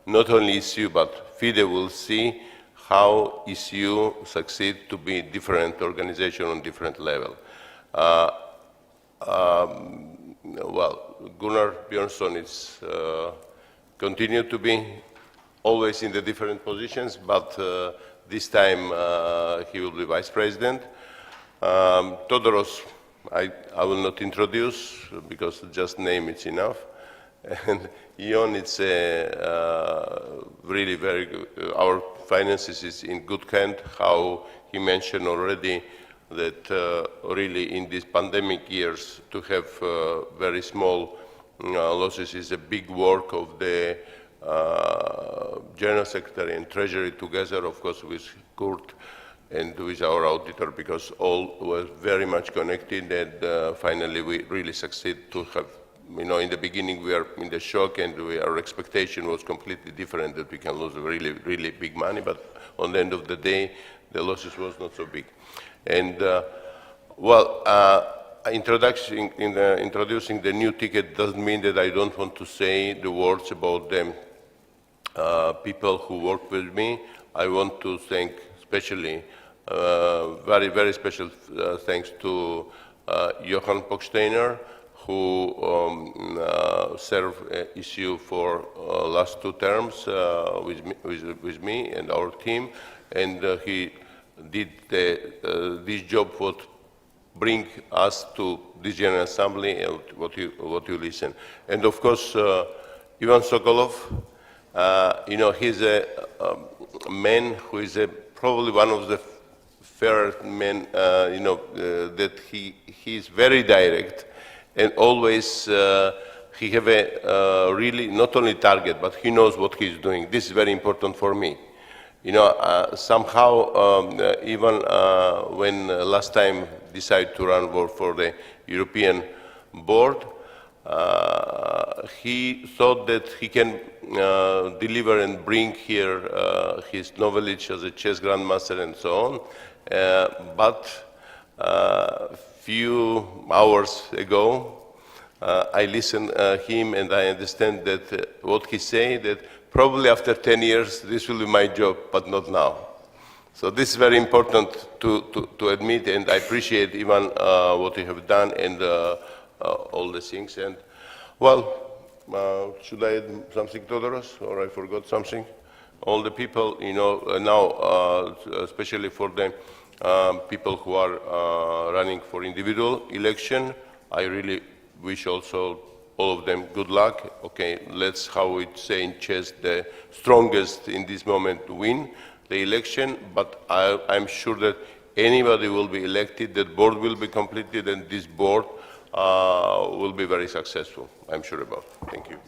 not only ECU, but FIDE will see how ECU succeed to be different organization on different level. Well, Gunnar Björnsson is continue to be always in the different positions, but this time he will be vice president. Todoros, I will not introduce because just name it's enough. And Ion, it's really very good. Our finances is in good hand. How he mentioned already that really in these pandemic years to have very small losses is a big work of the General Secretary and Treasury together, of course, with Kurt and with our auditor, because all was very much connected, and finally we really succeed to have, in the beginning we are in the shock, and our expectation was completely different, that we can lose really, really big money, but on the end of the day, the losses was not so big. And introducing the new ticket doesn't mean that I don't want to say the words about the people who work with me. I want to thank especially, very, very special thanks to Johann Pochsteiner, who served ECU for last 2 terms with me and our team, and he did this job what bring us to this General Assembly and what you listen. And of course, Ivan Sokolov, he's a man who is probably one of the fairest men, that he's very direct, and always he have a really not only target, but he knows what he's doing. This is very important for me. Somehow, even when last time decided to run for the European board, he thought that he can deliver and bring here his knowledge as a chess grandmaster and so on. But few hours ago, I listened him, and I understand that what he said, that probably after 10 years, this will be my job, but not now. So this is very important to admit, and I appreciate even what you have done and all the things. And should I add something, Todoros, or I forgot something? All the people, now, especially for the people who are running for individual election, I really wish also all of them good luck. Okay, let's, how it say in chess, the strongest in this moment win the election, but I'm sure that anybody will be elected, that board will be completed, and this board will be very successful, I'm sure about. Thank you.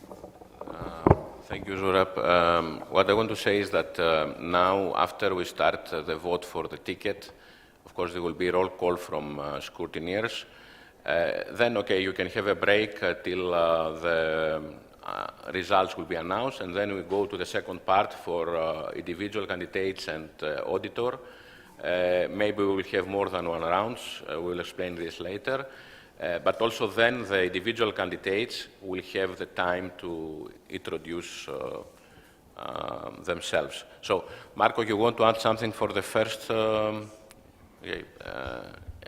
Thank you, Zurab. What I want to say is that now, after we start the vote for the ticket, of course there will be a roll call from scrutineers. Then, okay, you can have a break till the results will be announced, and then we go to the second part for individual candidates and auditor. Maybe we will have more than 1 round. We'll explain this later. But also then the individual candidates will have the time to introduce themselves. So, Marco, you want to add something for the first?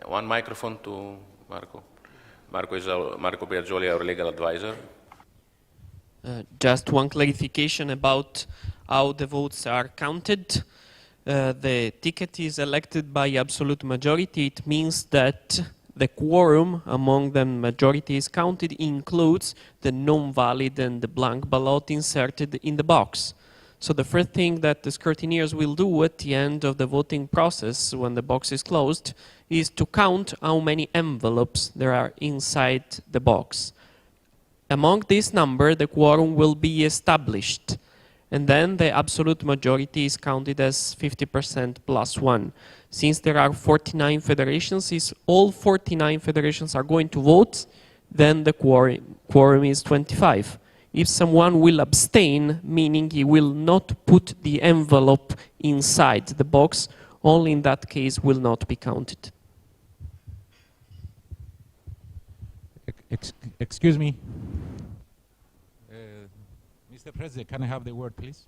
One microphone to Marco. Marco Piazzoli, our legal advisor. Just one clarification about how the votes are counted. The ticket is elected by absolute majority. It means that the quorum among the majority is counted includes the non-valid and the blank ballot inserted in the box. So the first thing that the scrutineers will do at the end of the voting process, when the box is closed, is to count how many envelopes there are inside the box. Among this number, the quorum will be established, and then the absolute majority is counted as 50% plus 1. Since there are 49 federations, if all 49 federations are going to vote, then the quorum is 25. If someone will abstain, meaning he will not put the envelope inside the box, only in that case will not be counted. Excuse me. Mr. President, can I have the word, please?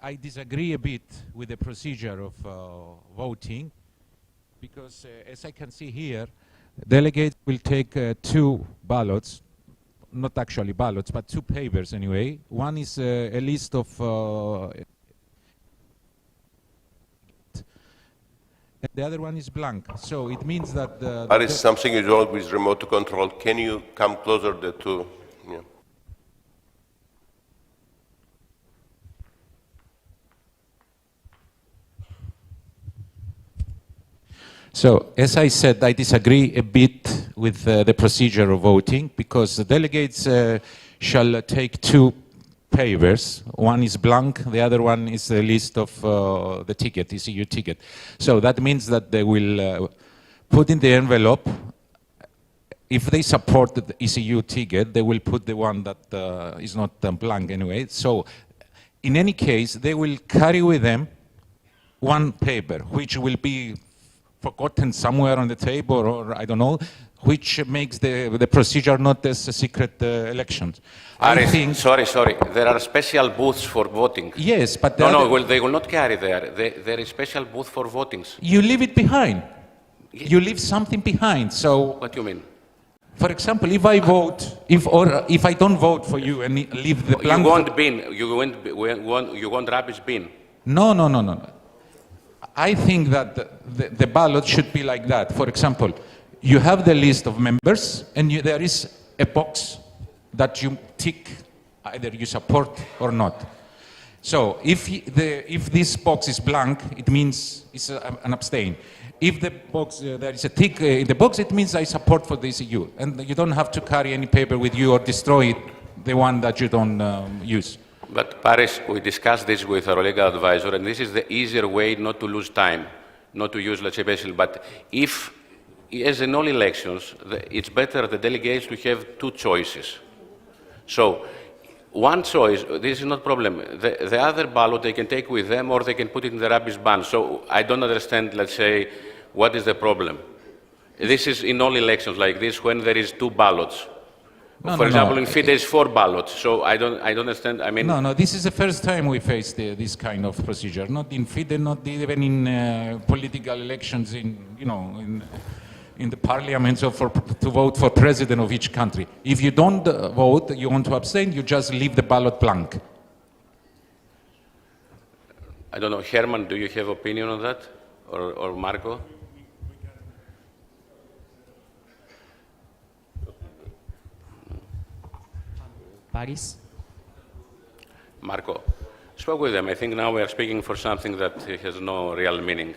I disagree a bit with the procedure of voting, because as I can see here, delegates will take two ballots, not actually ballots, but two papers anyway. One is a list of and the other one is blank. So it means that there is something is wrong with remote control. Can you come closer the two? Yeah. So, as I said, I disagree a bit with the procedure of voting, because the delegates shall take two papers. One is blank, the other one is a list of the ticket, ECU ticket. So that means that they will put in the envelope, if they support the ECU ticket, they will put the one that is not blank anyway. So, in any case, they will carry with them one paper, which will be forgotten somewhere on the table, or I don't know, which makes the procedure not as a secret elections. I think. Sorry. There are special booths for voting. Yes, but they will not carry there. There is special booth for votings. You leave it behind. Yes. You leave something behind. So. What do you mean? For example, if I vote, if I don't vote for you and leave the blank. You want bin. You want rubbish bin. No. I think that the ballot should be like that. For example, you have the list of members, and there is a box that you tick, either you support or not. So if this box is blank, it means it's an abstain. If the box there is a tick in the box, it means I support for the ECU, and you don't have to carry any paper with you or destroy the one that you don't use. But Paris, we discussed this with our legal advisor, and this is the easier way not to lose time, not to use, let's say, basically. But if, as in all elections, it's better the delegates to have two choices. So, one choice, this is not a problem. The other ballot they can take with them, or they can put it in the rubbish bin. So, I don't understand, let's say, what is the problem. This is in all elections like this, when there is two ballots. For example, in FIDE is 4 ballots, so I don't understand. I mean, no. This is the first time we face this kind of procedure. Not in FIDE, not even in political elections. In the parliaments or to vote for president of each country. If you don't vote, you want to abstain, you just leave the ballot blank. I don't know, Herman, do you have opinion on that, or Marco? Paris? Marco, spoke with them. I think now we are speaking for something that has no real meaning.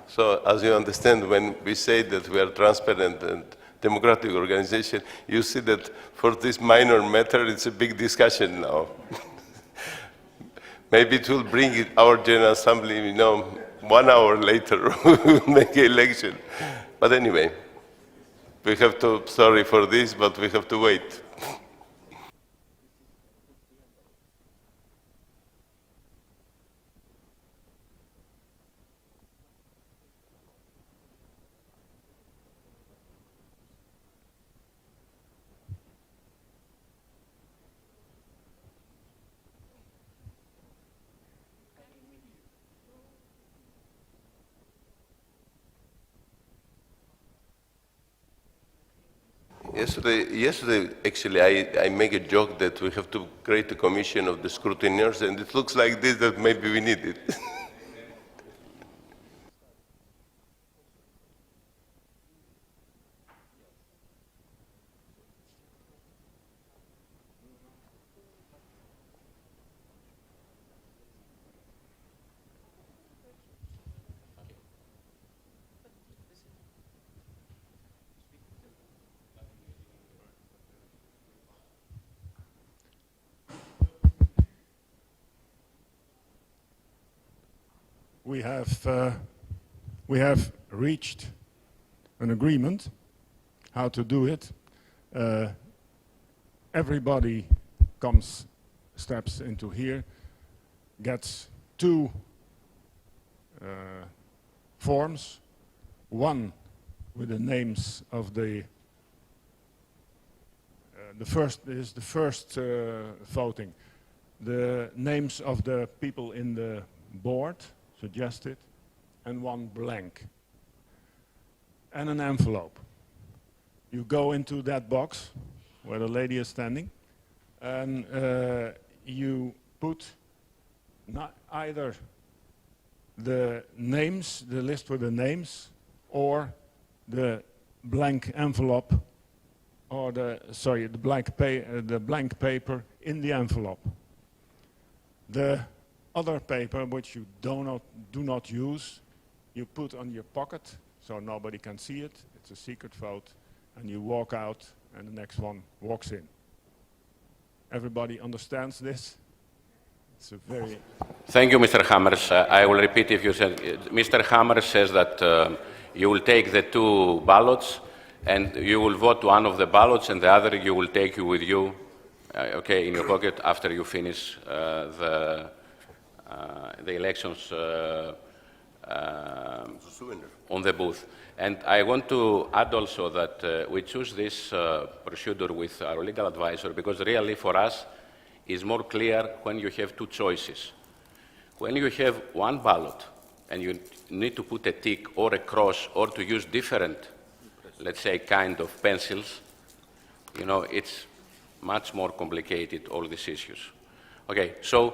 So, as you understand, when we say that we are transparent and democratic organization, you see that for this minor matter, it's a big discussion now. Maybe it will bring our General Assembly, 1 hour later, we will make an election. But anyway, we have to, sorry for this, but we have to wait. Yesterday, actually, I make a joke that we have to create a commission of the scrutiners, and it looks like this, that maybe we need it. We have reached an agreement how to do it. Everybody steps into here, gets 2 forms, one with the names of the first is the first voting, the names of the people in the board suggested, and one blank, and an envelope. You go into that box where the lady is standing, and you put not either the names, the list with the names, or the blank envelope, or the blank paper in the envelope. The other paper, which you do not use, you put on your pocket so nobody can see it. It's a secret vote, and you walk out, and the next one walks in. Everybody understands this? It's a very... Thank you, Mr. Hammers. I will repeat if you said... Mr. Hammers says that you will take the 2 ballots, and you will vote one of the ballots, and the other you will take with you, okay, in your pocket after you finish the elections on the booth. And I want to add also that we choose this procedure with our legal advisor because really for us it's more clear when you have 2 choices. When you have 1 ballot and you need to put a tick or a cross or to use different, let's say, kind of pencils, it's much more complicated, all these issues. Okay, so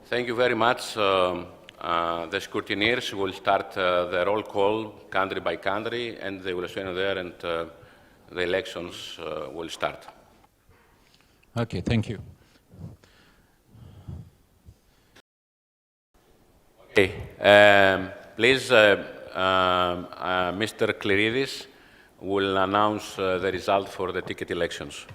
thank you very much. The scrutineers will start the roll call country by country, and they will stand there, and the elections will start. Okay, thank you. Okay, please, Mr. Cleridis will announce the result for the ticket elections.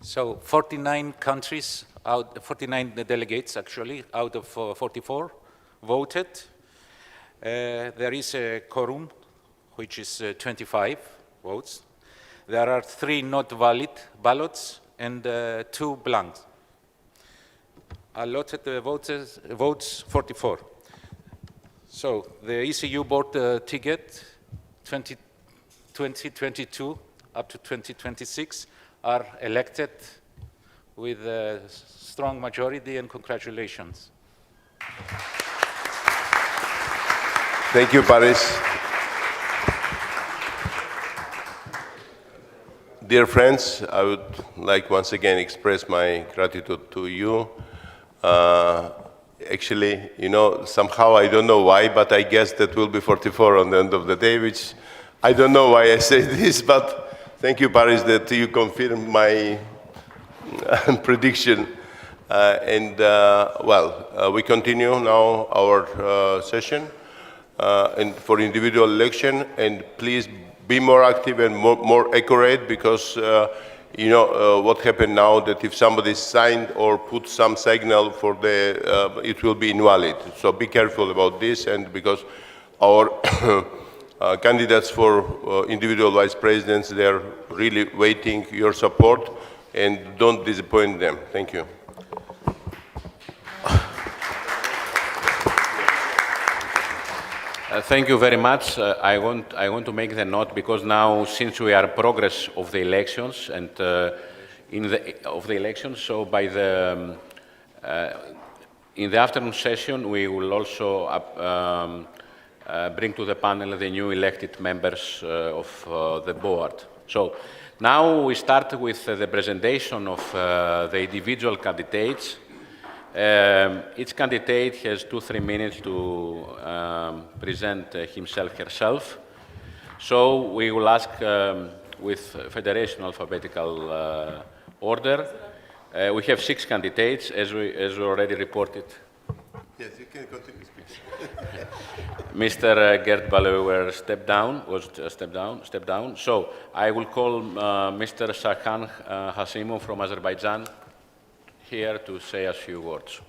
So 49 countries, 49 delegates actually, out of 44 voted. There is a quorum, which is 25 votes. There are 3 not valid ballots and 2 blanks. Allotted votes 44. So the ECU board ticket 2022 up to 2026 are elected with a strong majority, and congratulations. Thank you, Paris. Dear friends, I would like once again express my gratitude to you. Actually, you know, somehow I don't know why, but I guess that will be 44 on the end of the day, which I don't know why I say this, but thank you, Paris, that you confirmed my prediction. We continue now our session and for individual election, and please be more active and more accurate, because you know what happened now, that if somebody signed or put some signal for the, it will be invalid. So be careful about this, and because our candidates for individual vice presidents, they are really waiting your support, and don't disappoint them. Thank you. Thank you very much. I want to make the note, because now, since we are progress of the elections and so by the in the afternoon session we will also bring to the panel the new elected members of the board. So now we start with the presentation of the individual candidates. Each candidate has 2-3 minutes to present himself, herself. So we will ask with federation alphabetical order. We have 6 candidates, as we already reported. Yes, you can continue speaking. Mr. Gert Bauer stepped down. So I will call Mr. Sarhan Hasimov from Azerbaijan here to say a few words.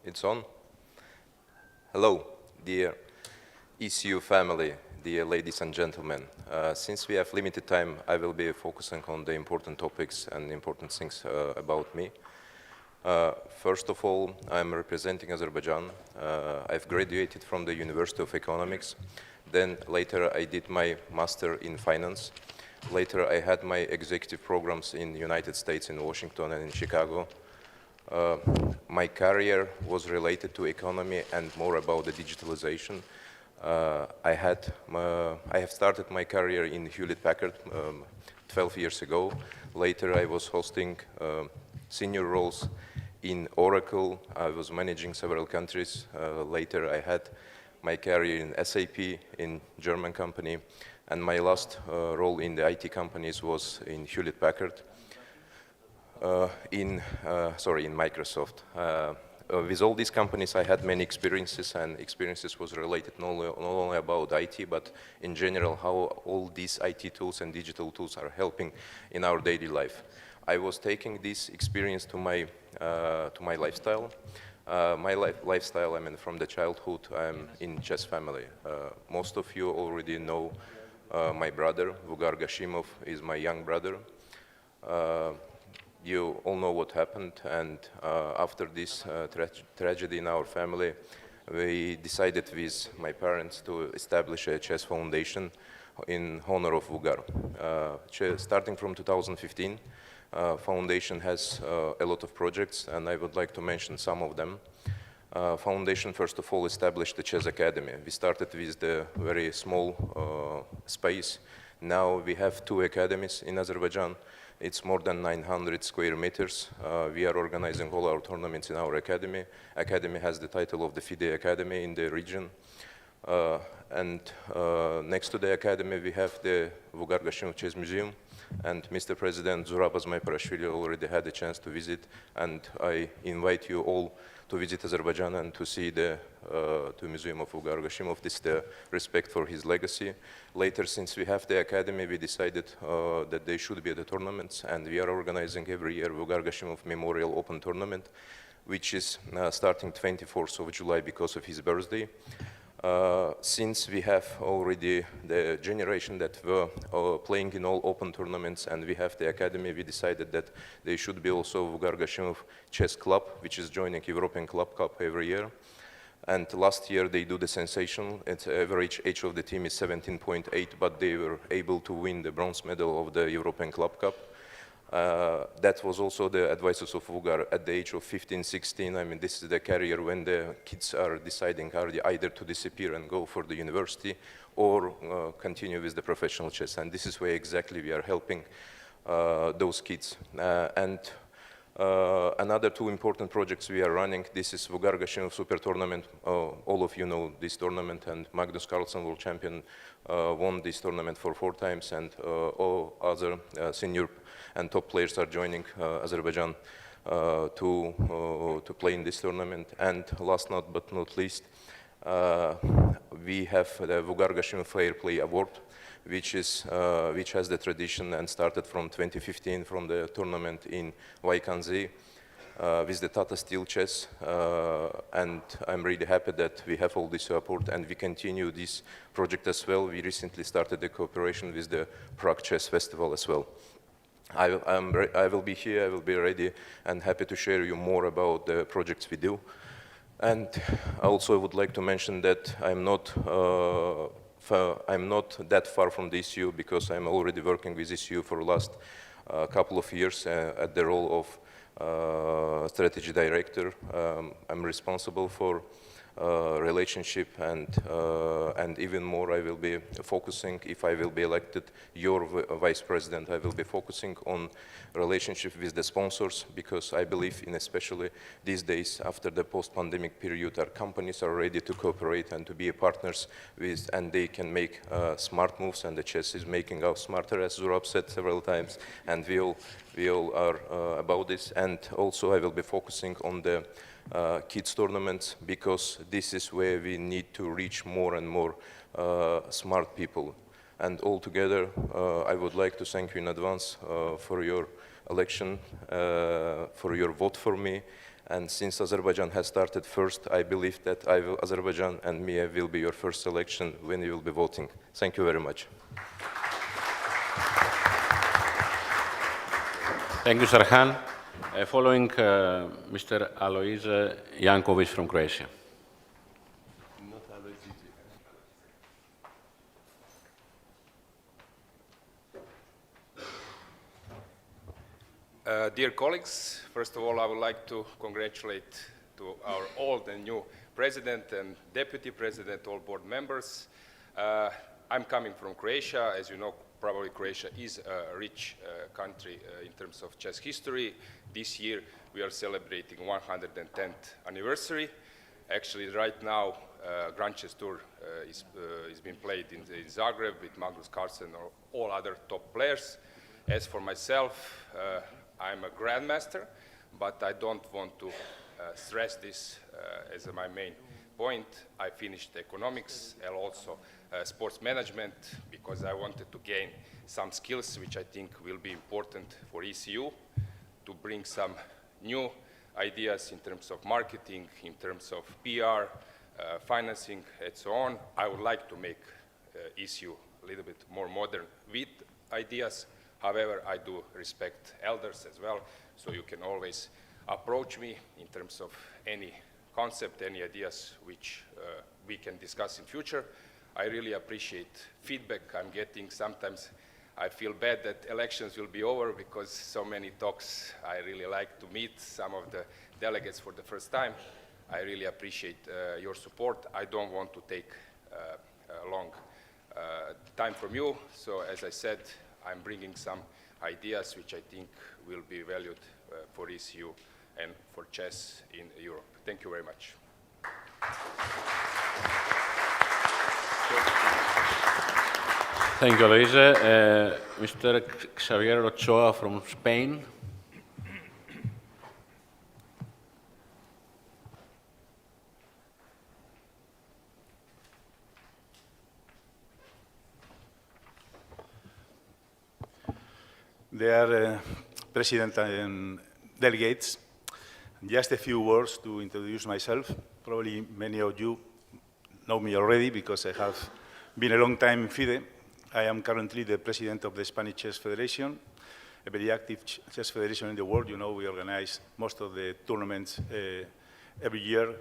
It's on. Hello, dear ECU family, dear ladies and gentlemen. Since we have limited time, I will be focusing on the important topics and important things about me. First of all, I'm representing Azerbaijan. I've graduated from the University of Economics. Then later I did my master in finance. Later I had my executive programs in the United States, in Washington and in Chicago. My career was related to economy and more about the digitalization. I have started my career in Hewlett-Packard 12 years ago. Later I was hosting senior roles in Oracle. I was managing several countries. Later I had my career in SAP, in German company, and my last role in the IT companies was in Hewlett-Packard, in Microsoft. With all these companies I had many experiences, and experiences was related not only about IT, but in general how all these IT tools and digital tools are helping in our daily life. I was taking this experience to my lifestyle. Lifestyle, I mean, from the childhood, I'm in chess family. Most of you already know my brother, Vugar Gashimov, is my young brother. You all know what happened, and after this tragedy in our family, we decided with my parents to establish a chess foundation in honor of Vugar. Starting from 2015, Foundation has a lot of projects, and I would like to mention some of them. Foundation, first of all, established the Chess Academy. We started with the very small space. Now we have 2 academies in Azerbaijan. It's more than 900 square meters. We are organizing all our tournaments in our academy. Academy has the title of the FIDE Academy in the region. Next to the academy, we have the Vugar Gashimov Chess Museum. And Mr. President Zurab Azmaiparashvili already had a chance to visit, and I invite you all to visit Azerbaijan and to see the Museum of Vugar Gashimov. This is the respect for his legacy. Later, since we have the academy, we decided that they should be at the tournaments, and we are organizing every year Vugar Gashimov Memorial Open Tournament, which is starting 24th of July because of his birthday. Since we have already the generation that were playing in all open tournaments and we have the academy, we decided that there should be also Vugar Chess Club, which is joining European Club Cup every year. And last year they do the sensation. Its average age of the team is 17.8, but they were able to win the bronze medal of the European Club Cup. That was also the advices of Vugar at the age of 15, 16. I mean, this is the career when the kids are deciding either to disappear and go for the university or continue with the professional chess. And this is where exactly we are helping those kids. Another two important projects we are running, this is Vugar Super Tournament. All of you know this tournament, and Magnus Carlsen, world champion, won this tournament for 4 times, and all other senior and top players are joining Azerbaijan to play in this tournament. And last but not least, we have the Vugar Fair Play Award, which has the tradition and started from 2015 from the tournament in Vaikanzi with the Tata Steel Chess. And I'm really happy that we have all this support and we continue this project as well. We recently started the cooperation with the Prague Chess Festival as well. I will be here, I will be ready and happy to share you more about the projects we do. And also I would like to mention that I'm not that far from the ECU because I'm already working with ECU for the last couple of years at the role of strategy director. I'm responsible for relationship and even more I will be focusing, if I will be elected your vice president, I will be focusing on relationship with the sponsors, because I believe in, especially these days after the post-pandemic period, our companies are ready to cooperate and to be partners with, and they can make smart moves, and the chess is making us smarter, as Zurab said several times, and we all are about this. And also I will be focusing on the kids tournaments, because this is where we need to reach more and more smart people. And altogether, I would like to thank you in advance for your election, for your vote for me. And since Azerbaijan has started first, I believe that Azerbaijan and me will be your first election when you will be voting. Thank you very much. Thank you, Sarhan. Following Mr. Alois Jankovic from Croatia. Dear colleagues, first of all, I would like to congratulate to our old and new president and deputy president, all board members. I'm coming from Croatia. As you know, probably Croatia is a rich country in terms of chess history. This year we are celebrating 110th anniversary. Actually, right now, Grand Chess Tour is being played in Zagreb with Magnus Carlsen or all other top players. As for myself, I'm a grandmaster, but I don't want to stress this as my main point. I finished economics and also sports management because I wanted to gain some skills which I think will be important for ECU to bring some new ideas in terms of marketing, in terms of PR, financing, and so on. I would like to make ECU a little bit more modern with ideas. However, I do respect elders as well, so you can always approach me in terms of any concept, any ideas which we can discuss in future. I really appreciate feedback I'm getting. Sometimes I feel bad that elections will be over because so many talks. I really like to meet some of the delegates for the first time. I really appreciate your support. I don't want to take a long time from you. So as I said, I'm bringing some ideas which I think will be valued for ECU and for chess in Europe. Thank you very much. Thank you, Alois. Mr. Xavier Ochoa from Spain. Dear President and delegates, just a few words to introduce myself. Probably many of you know me already because I have been a long time in FIDE. I am currently the president of the Spanish Chess Federation, a very active chess federation in the world. You know, we organize most of the tournaments every year,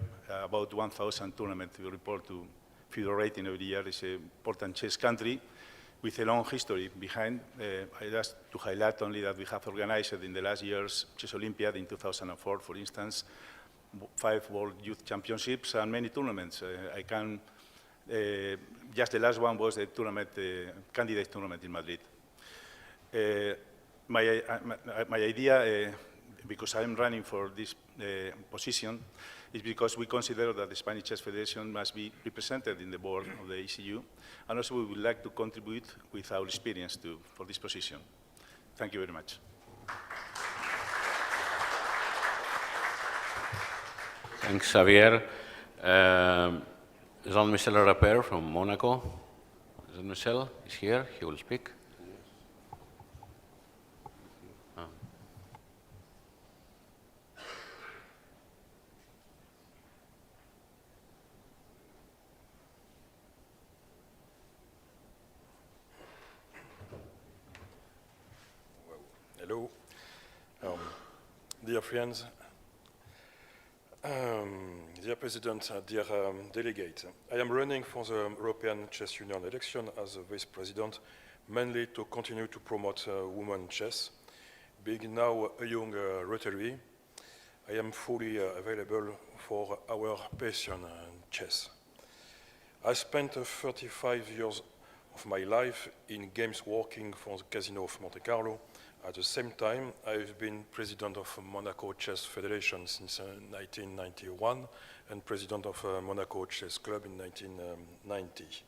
about 1,000 tournaments we report to FIDE rating every year. It's an important chess country with a long history behind. I just to highlight only that we have organized in the last year's Chess Olympiad in 2004, for instance, 5 World Youth Championships and many tournaments. Just the last one was the tournament, candidate tournament in Madrid. My idea, because I'm running for this position, is because we consider that the Spanish Chess Federation must be represented in the board of the ECU, and also we would like to contribute with our experience for this position. Thank you very much. Thanks, Xavier. Jean-Michel Rapper from Monaco. Jean-Michel is here. He will speak. Hello, dear friends, dear President, dear delegates. I am running for the European Chess Union election as a Vice President, mainly to continue to promote women chess. Being now a young Rotary, I am fully available for our passion chess. I spent 35 years of my life in games working for the Casino of Monte Carlo. At the same time, I've been president of Monaco Chess Federation since 1991 and president of Monaco Chess Club in 1990.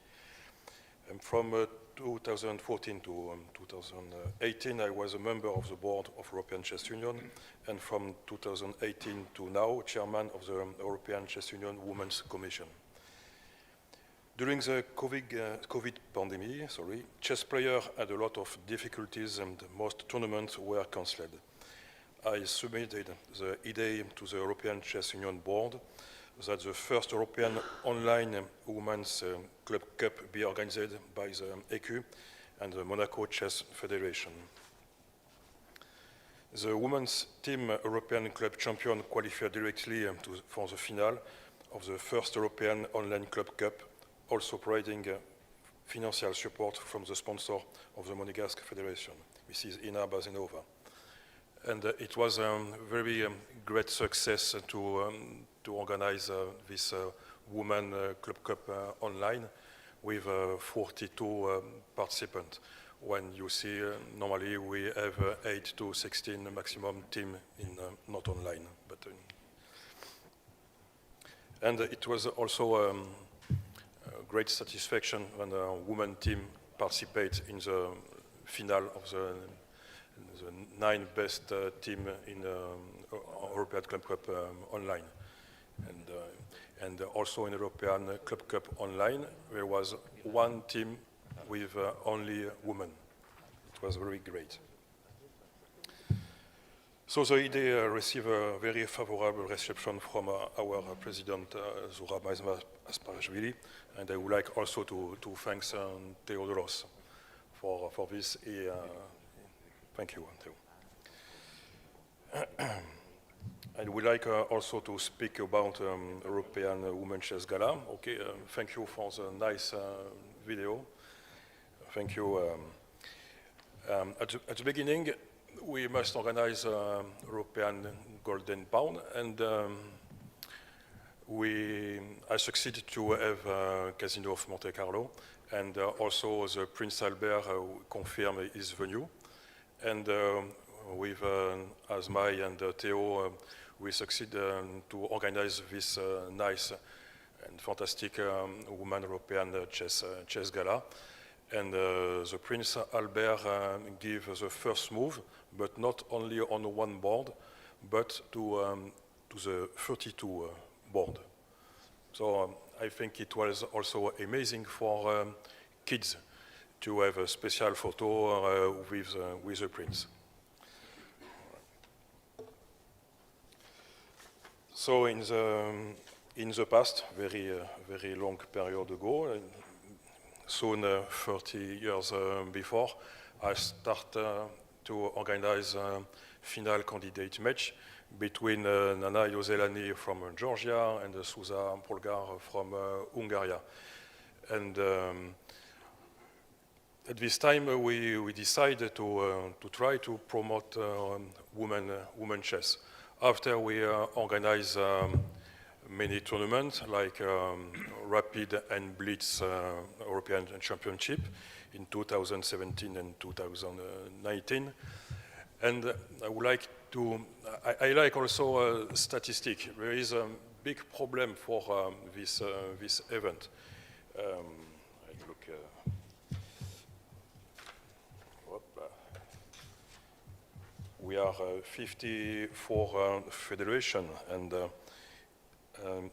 And from 2014 to 2018, I was a member of the board of European Chess Union, and from 2018 to now, chairman of the European Chess Union Women's Commission. During the COVID pandemic, chess players had a lot of difficulties and most tournaments were cancelled. I submitted the idea to the European Chess Union board that the first European online Women's Club Cup be organized by the ECU and the Monaco Chess Federation. The women's team European Club champion qualified directly for the final of the first European Online Club Cup, also providing financial support from the sponsor of the Monegasque Federation, Mrs. Ina Bazenova. And it was a very great success to organize this Women Club Cup online with 42 participants. When you see, normally we have 8 to 16 maximum team in not online. But, and it was also great satisfaction when a women team participates in the final of the 9 best team in European Club Cup online. And also in European Club Cup online, there was 1 team with only women. It was very great. So the idea received a very favorable reception from our President Zurab Azmaiparashvili, and I would like also to thank Theodoros for this. Thank you, Theo. I would like also to speak about European Women's Chess Gala. Okay, thank you for the nice video. Thank you. At the beginning, we must organize European Golden Pound, and I succeeded to have Casino of Monte Carlo, and also the Prince Albert confirmed his venue. And with Azmai and Theo, we succeeded to organize this nice and fantastic Women European Chess Gala. And the Prince Albert gave the first move, but not only on 1 board, but to the 32 board. So I think it was also amazing for kids to have a special photo with the Prince. So in in the past, very long period ago, soon 30 years before, I started to organize a final candidate match between Nana Iozelani from Georgia and Suza Polgar from Hungary. And at this time, we decided to try to promote women chess. After we organized many tournaments like Rapid and Blitz European Championship in 2017 and 2019. And I would like to, I like also statistic. There is a big problem for this event. We are 54 federation, and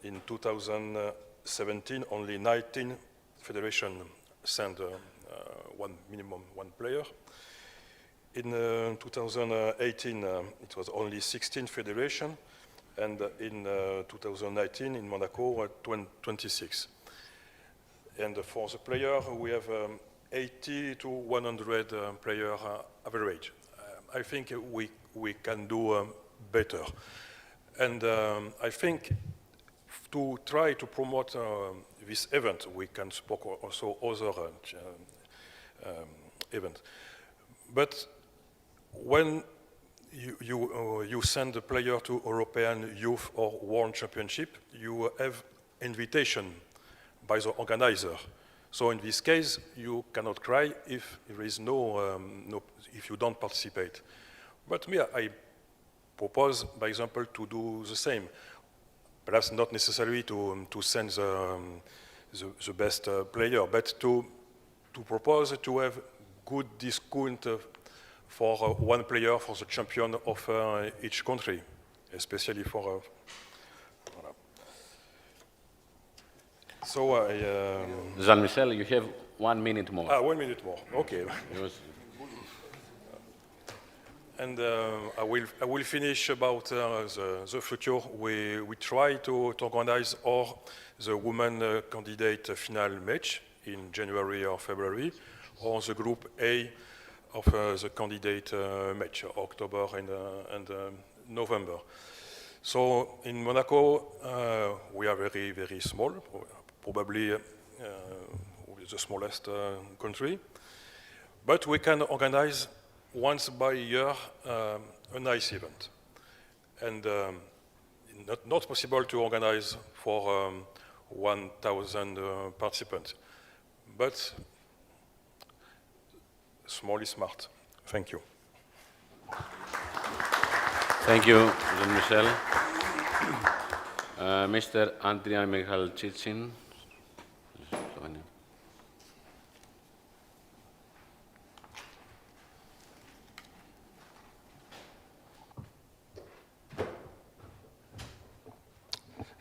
in 2017, only 19 federation sent minimum one player. In 2018, it was only 16 federation, and in 2019, in Monaco, 26. And for the player, we have 80 to 100 player average. I think we can do better. And I think to try to promote this event, we can support also other events. But when you send a player to European Youth or World Championship, you have invitation by the organizer. So in this case, you cannot cry if there is if you don't participate. But me, I propose, by example, to do the same. Perhaps not necessarily to send the best player, but to propose to have good discount for one player for the champion of each country, especially for. So Jean-Michel, you have 1 minute more. 1 minute more. Okay. And I will finish about the future. We try to organize the women candidate final match in January or February, or the group A of the candidate match, October and November. So in Monaco, we are very, very small, probably the smallest country, but we can organize once by year a nice event. And not possible to organize for 1,000 participants, but small is smart. Thank you. Thank you, Jean-Michel. Mr. Andrian Michalchichin.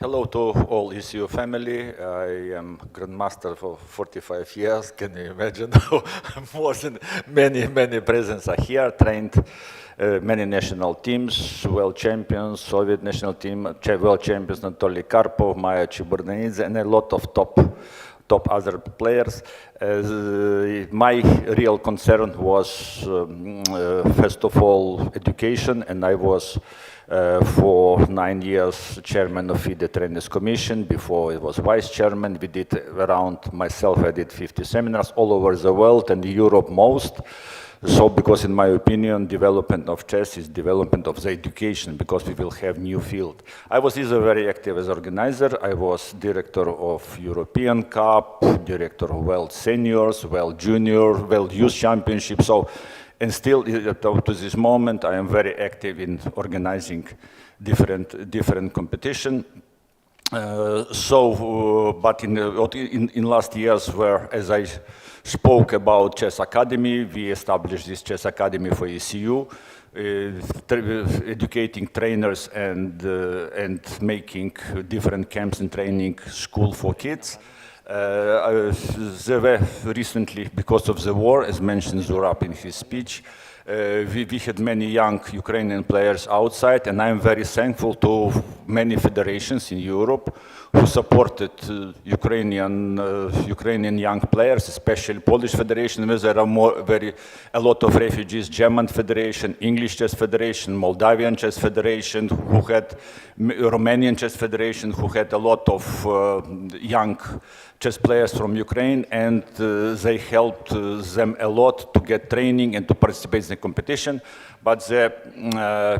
Hello to all ECU family. I am Grandmaster for 45 years. Can you imagine? More than many presidents are here, trained many national teams, world champions, Soviet national team, world champions Anatoly Karpov, Maya Chiburdanidze, and a lot of top other players. My real concern was, first of all, education, and I was for 9 years chairman of FIDE Trainers Commission. Before it was vice chairman. We did around, myself, I did 50 seminars all over the world and Europe most. So, because in my opinion, development of chess is development of the education, because we will have new field. I was either very active as organizer. I was director of European Cup, director of World Seniors, World Junior, World Youth Championship. So, and still, to this moment, I am very active in organizing different competition. But in last years, where as I spoke about Chess Academy, we established this Chess Academy for ECU, educating trainers and making different camps and training school for kids. There were recently, because of the war, as mentioned Zurab in his speech, we had many young Ukrainian players outside, and I'm very thankful to many federations in Europe who supported Ukrainian young players, especially Polish Federation, where there are a lot of refugees, German Federation, English Chess Federation, Moldavian Chess Federation, Romanian Chess Federation, who had a lot of young chess players from Ukraine, and they helped them a lot to get training and to participate in the competition. But the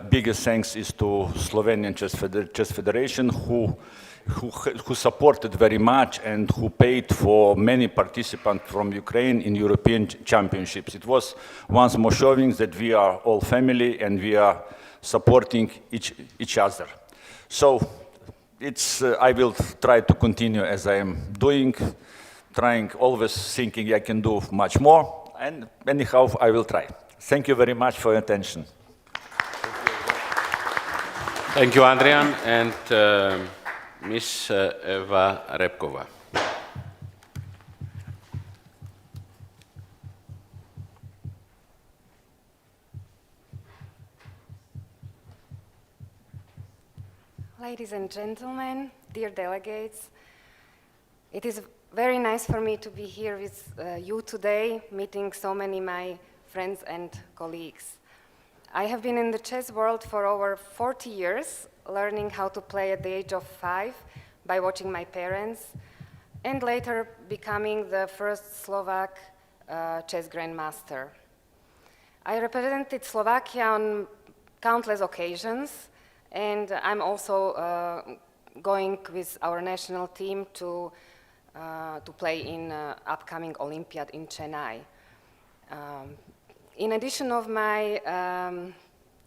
biggest thanks is to Slovenian Chess Federation, who supported very much and who paid for many participants from Ukraine in European championships. It was once more showing that we are all family and we are supporting each other. So I will try to continue as I am doing, trying, always thinking I can do much more, and anyhow, I will try. Thank you very much for your attention. Thank you, Adrian, and Ms. Eva Repkova. Ladies and gentlemen, dear delegates, it is very nice for me to be here with you today, meeting so many my friends and colleagues. I have been in the chess world for over 40 years, learning how to play at the age of 5 by watching my parents, and later becoming the first Slovak chess grandmaster. I represented Slovakia on countless occasions, and I'm also going with our national team to play in upcoming Olympiad in Chennai. In addition of my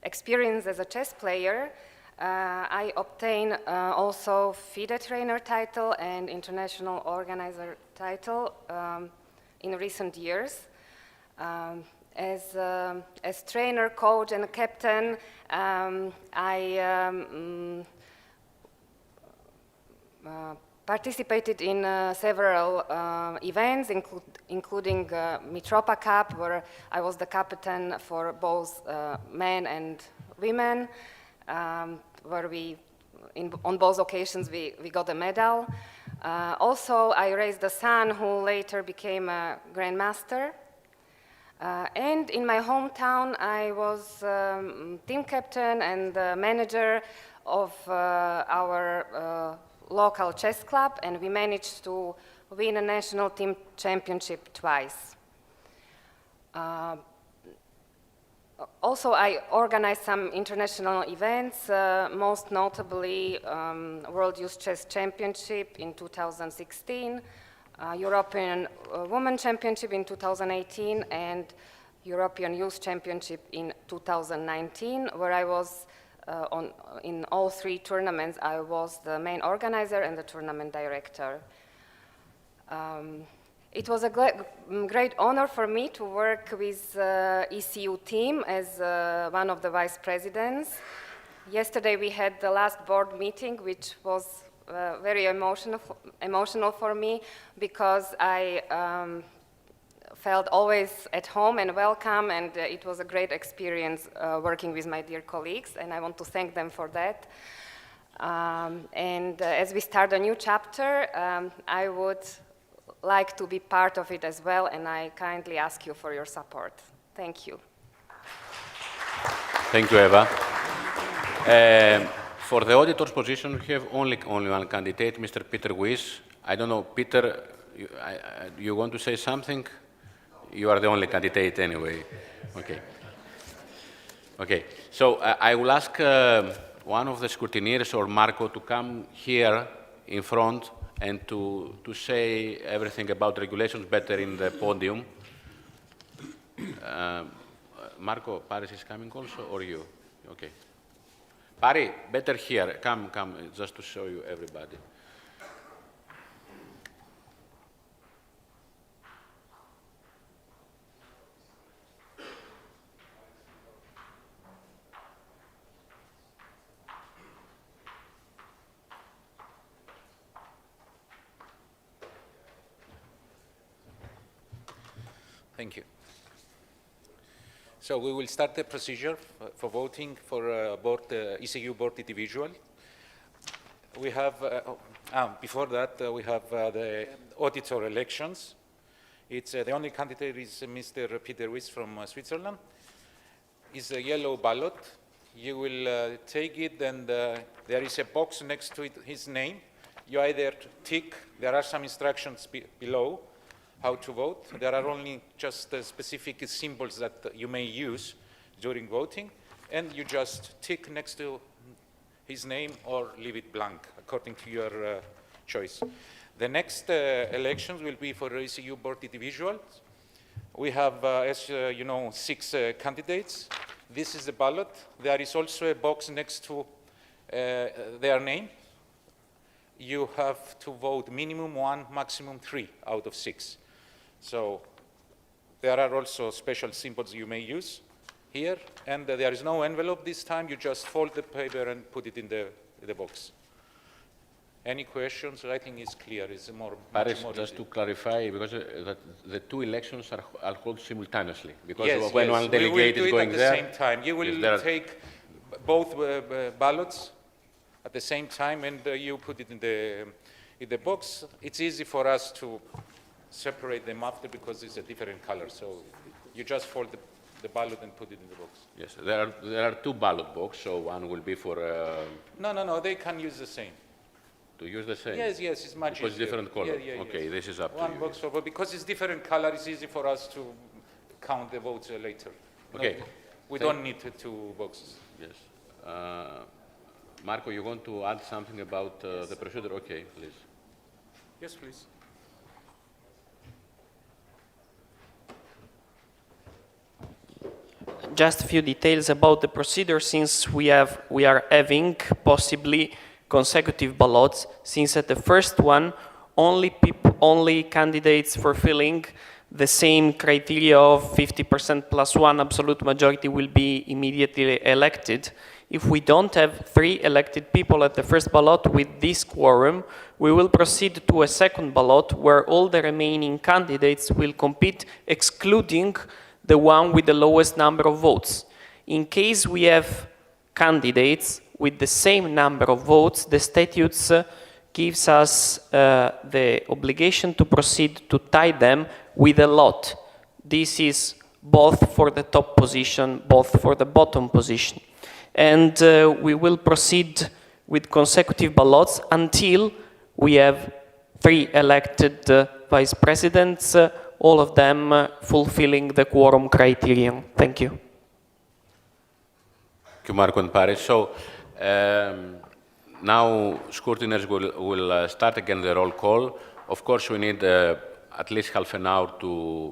experience as a chess player, I obtained also FIDE trainer title and international organizer title in recent years. As trainer, coach, and captain, I participated in several events, including Mitropa Cup, where I was the captain for both men and women, where on both occasions we got a medal. Also, I raised a son who later became a grandmaster. And in my hometown, I was team captain and manager of our local chess club, and we managed to win a national team championship twice. Also, I organized some international events, most notably World Youth Chess Championship in 2016, European Women Championship in 2018, and European Youth Championship in 2019, where I was in all 3 tournaments, I was the main organizer and the tournament director. It was a great honor for me to work with ECU team as one of the vice presidents. Yesterday we had the last board meeting, which was very emotional for me, because I felt always at home and welcome, and it was a great experience working with my dear colleagues, and I want to thank them for that. And as we start a new chapter, I would like to be part of it as well, and I kindly ask you for your support. Thank you. Thank you, Eva. For the auditor's position, we have only one candidate, Mr. Peter Wyss. I don't know, Peter, you want to say something? You are the only candidate anyway. Okay. Okay, so I will ask one of the scrutineers or Marco to come here in front and to say everything about regulations better in the podium. Marco, Paris is coming also, or you? Okay. Pari, better here. Come, just to show you everybody. Thank you. So we will start the procedure for voting for ECU board individual. we have, before that, we have the auditor elections. It's the only candidate is Mr. Peter Wyss from Switzerland. It's a yellow ballot. You will take it, and there is a box next to it, his name. You either tick, there are some instructions below how to vote. There are only just specific symbols that you may use during voting, and you just tick next to his name or leave it blank, according to your choice. The next elections will be for ECU board individuals. We have, as you know, 6 candidates. This is the ballot. There is also a box next to their name. You have to vote minimum 1, maximum 3 out of 6. So there are also special symbols you may use here, and there is no envelope this time. You just fold the paper and put it in the box. Any questions? I think it's clear. It's Paris, just to clarify, because the 2 elections are held simultaneously. Because yes, when yes. one delegate is going there, at the same time. You will take both ballots at the same time, and you put it in the box. It's easy for us to separate them after because it's a different color. So you just fold the ballot and put it in the box. Yes, there are 2 ballot boxes, so one will be for... No, they can use the same. To use the same? Yes, it's much because easier. Different color. Yeah, okay, yes. This is up one to you. Box for, because it's different color, it's easy for us to count the votes later. Okay. No, we don't need 2 boxes. Yes. Marco, you want to add something about the procedure? Okay, please. Yes, please. Just a few details about the procedure, since we are having possibly consecutive ballots, since at the first one only candidates fulfilling the same criteria of 50% plus 1 absolute majority will be immediately elected. If we don't have 3 elected people at the first ballot with this quorum, we will proceed to a second ballot where all the remaining candidates will compete, excluding the one with the lowest number of votes. In case we have candidates with the same number of votes, the statutes gives us the obligation to proceed to tie them with a lot. This is both for the top position, both for the bottom position. And we will proceed with consecutive ballots until we have 3 elected vice presidents, all of them fulfilling the quorum criterion. Thank you. Thank you, Marco and Paris. So now scrutiners will start again the roll call. Of course, we need at least half an hour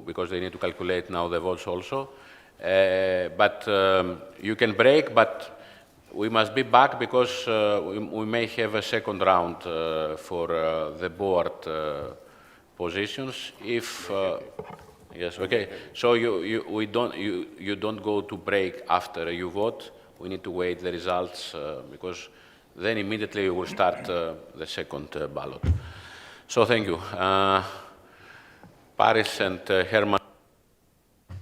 because they need to calculate now the votes also. But you can break, but we must be back because we may have a second round for the board positions. If yes, okay. So you don't go to break after you vote. We need to wait the results because then immediately we will start the second ballot. So thank you. Paris and Herman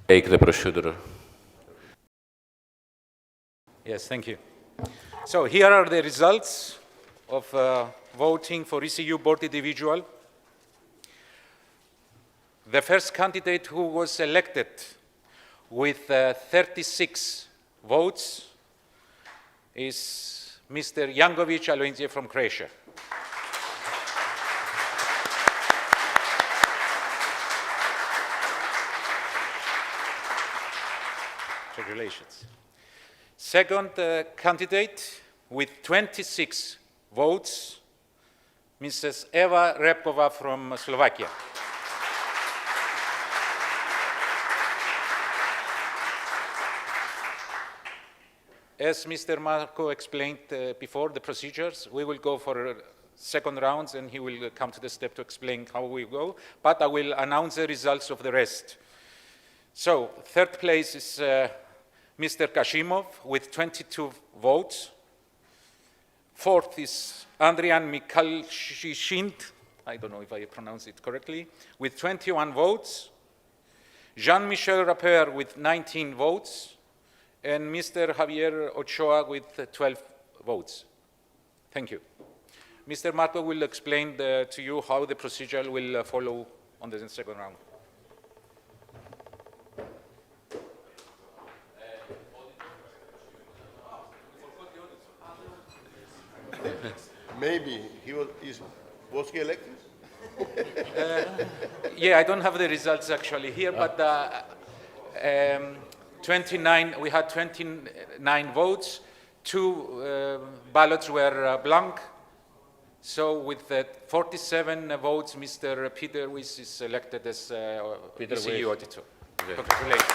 take the procedure. Yes, thank you. So here are the results of voting for ECU board individual. The first candidate who was elected with 36 votes is Mr. Jankovic Aloindzie from Croatia. Congratulations. Second candidate with 26 votes, Mrs. Eva Repkova from Slovakia. As Mr. Marco explained before the procedures, we will go for second rounds and he will come to the step to explain how we go, but I will announce the results of the rest. So, third place is Mr. Kashimov with 22 votes. Fourth is Andrian Mikhalshishint, I don't know if I pronounce it correctly, with 21 votes. Jean-Michel Rapper with 19 votes. And Mr. Javier Ochoa with 12 votes. Thank you. Mr. Marco will explain to you how the procedure will follow on the second round. Maybe was he elected? Yeah, I don't have the results actually here, but 29. We had 29 votes. 2 ballots were blank. So with 47 votes, Mr. Peter Weiss is elected as ECU auditor. Okay. Congratulations.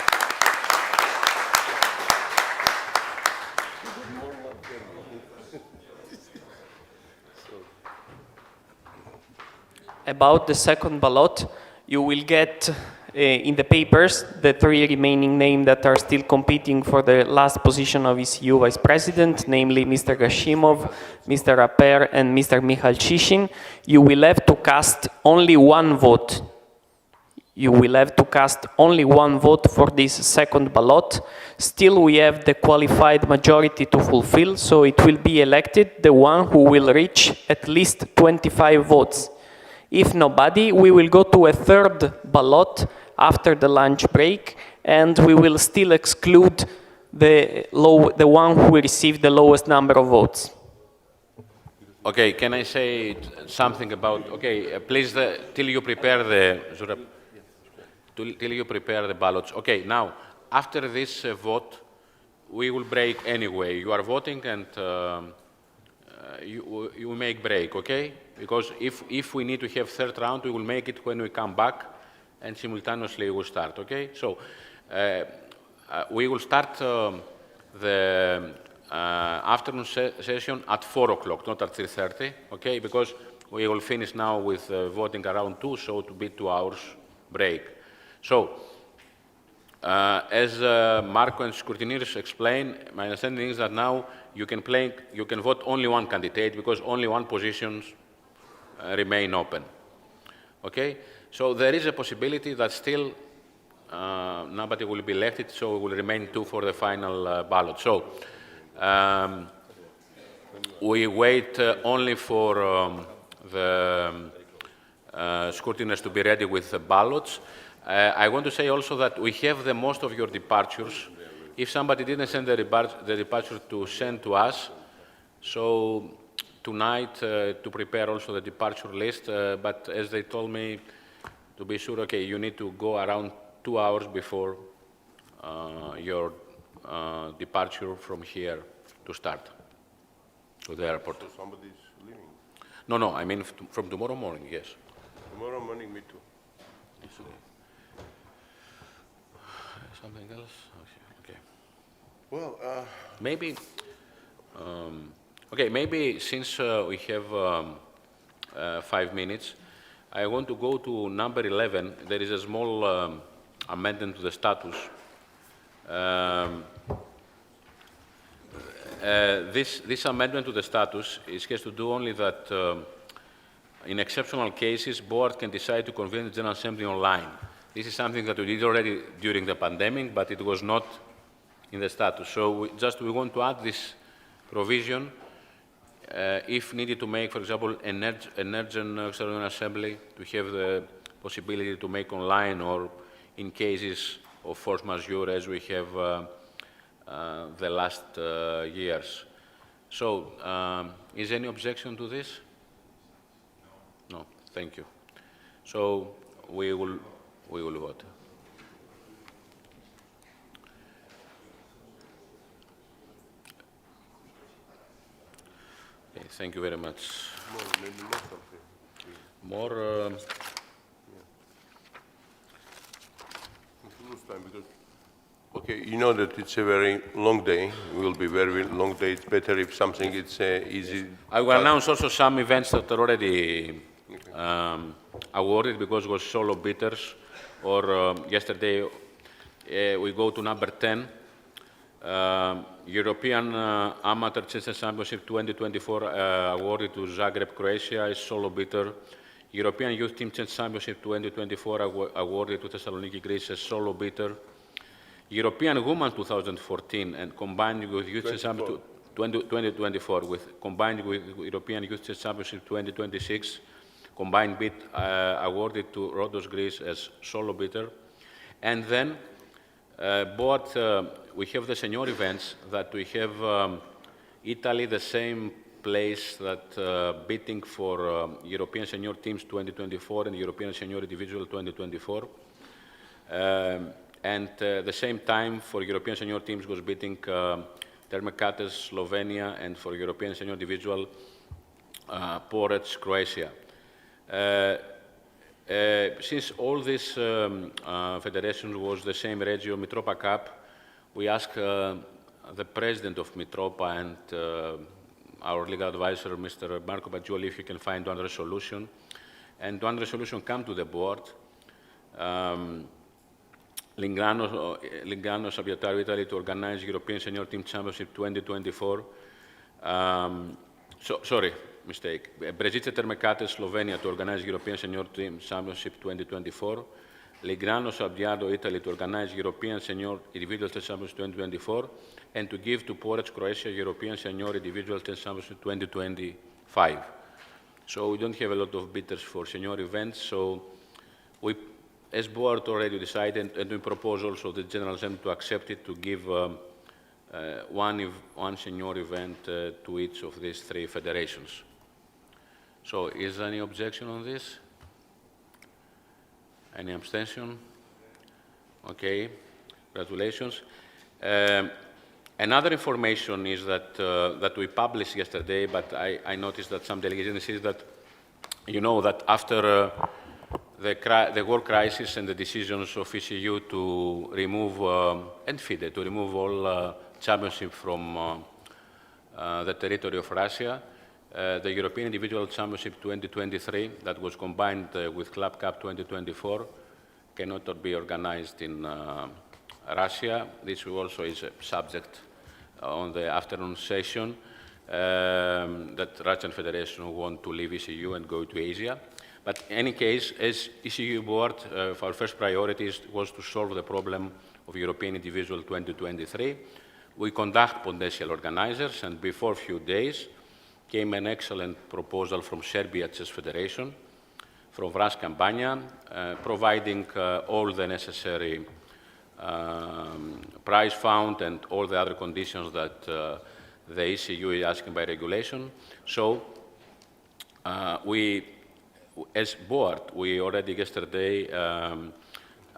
About the second ballot, you will get in the papers the 3 remaining names that are still competing for the last position of ECU Vice President, namely Mr. Gashimov, Mr. Aper, and Mr. Michal Chishin. You will have to cast only 1 vote. You will have to cast only 1 vote for this second ballot. Still, we have the qualified majority to fulfill, so it will be elected the one who will reach at least 25 votes. If nobody, we will go to a third ballot after the lunch break, and we will still exclude the one who received the lowest number of votes. Okay, can I say something about, okay, please, till you prepare the, till you prepare the ballots. Okay, now, after this vote, we will break anyway. You are voting and you make break, okay? Because if we need to have third round, we will make it when we come back and simultaneously we'll start, okay? So we will start the afternoon session at 4 o'clock, not at 3:30, okay? Because we will finish now with voting around 2, so it will be 2 hours break. So, as Marco and Scrutiners explained, my understanding is that now you can vote only 1 candidate because only 1 position remain open. Okay? So there is a possibility that still nobody will be elected, so it will remain 2 for the final ballot. So we wait only for the scrutiners to be ready with the ballots. I want to say also that we have the most of your departures. If somebody didn't send the departure to send to us, so tonight to prepare also the departure list, but as they told me, to be sure, okay, you need to go around 2 hours before your departure from here to start to the airport. So somebody's leaving? No, I mean from tomorrow morning, yes. Tomorrow morning, me too. It's okay. Something else? Okay. Well, maybe, okay, maybe since we have 5 minutes, I want to go to number 11. There is a small amendment to the status. This amendment to the status has to do only that in exceptional cases, board can decide to convene the General Assembly online. This is something that we did already during the pandemic, but it was not in the status. So we want to add this provision if needed to make, for example, an urgent extraordinary assembly, to have the possibility to make online, or in cases of force majeure, as we have the last years. So, is any objection to this? No, thank you. So we will vote. Okay, thank you very much. More. Okay, you know that it's a very long day. It will be very long day. It's better if something is easy. I will announce also some events that are already awarded because it was solo bidders. Or yesterday we go to number 10, European Amateur Chess Championship 2024 awarded to Zagreb, Croatia, is solo bidder. European Youth Team Chess Championship 2024 awarded to Thessaloniki, Greece, as solo bidder. European Women 2014 and combined with Youth Chess Championship 2024, combined with European Youth Chess Championship 2026, combined bid awarded to Rhodos, Greece as solo bidder. And then we have the senior events that we have Italy, the same place that bidding for European Senior Teams 2024 and European Senior Individual 2024. And the same time for European Senior Teams was bidding Termekates, Slovenia, and for European Senior Individual, Porec, Croatia. Since all these federations was the same Regio Mitropa Cup, we asked the president of Mitropa and our legal advisor, Mr. Marco Baggioli, if he can find one resolution. And one resolution came to the board. Lingrano Sabbiatario, Italy, to organize European Senior Team Championship 2024. Sorry, mistake. Brezice Termekates, Slovenia, to organize European Senior Team Championship 2024. Lingrano Sabbiado, Italy, to organize European Senior Individual Chess Championship 2024, and to give to Porec, Croatia, European Senior Individual Chess Championship 2025. So we don't have a lot of bidders for senior events, so we, as board, already decided, and we propose also the General Assembly to accept it, to give one senior event to each of these three federations. So is there any objection on this? Any abstention? Okay, congratulations. Another information is that, that we published yesterday, but I noticed that some delegations is that, you know, that after the war crisis and the decisions of ECU to remove, and FIDE, to remove all championship from the territory of Russia, the European Individual Championship 2023, that was combined with Club Cup 2024, cannot be organized in Russia. This also is a subject on the afternoon session, that Russian Federation want to leave ECU and go to Asia. But in any case, as ECU board, our first priority was to solve the problem of European Individual 2023. We conduct potential organizers, and before a few days came an excellent proposal from Serbia Chess Federation, from Vras Campania, providing all the necessary prize fund and all the other conditions that the ECU is asking by regulation. So we, as board, we already yesterday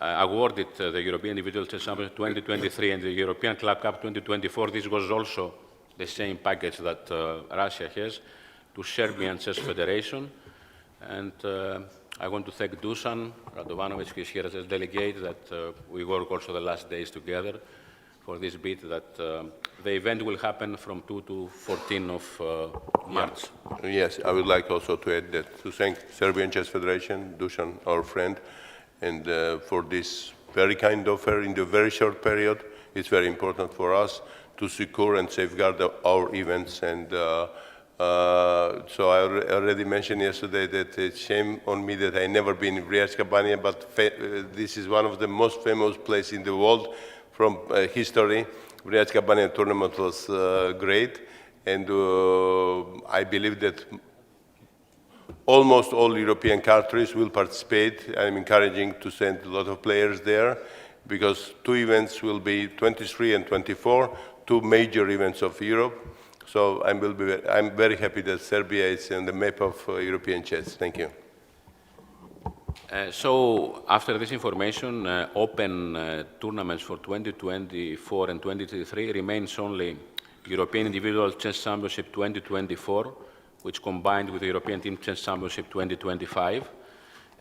awarded the European Individual Chess Championship 2023 and the European Club Cup 2024. This was also the same package that Russia has, to Serbian Chess Federation. And I want to thank Dusan Radovanovic, who is here as a delegate, that we work also the last days together for this bid, that the event will happen from 2 to 14 of March. Yes, I would like also to add that, to thank Serbian Chess Federation, Dusan, our friend, and for this very kind offer in the very short period. It's very important for us to secure and safeguard our events. And so I already mentioned yesterday that it's shame on me that I never been in Briac-Campania, but this is one of the most famous places in the world from history. Briac-Campania tournament was great, and I believe that almost all European countries will participate. I'm encouraging to send a lot of players there, because two events will be 23 and 24, two major events of Europe. So I'm very happy that Serbia is on the map of European chess. Thank you. So after this information, open tournaments for 2024 and 2023 remains only European Individual Chess Championship 2024, which combined with the European Team Chess Championship 2025,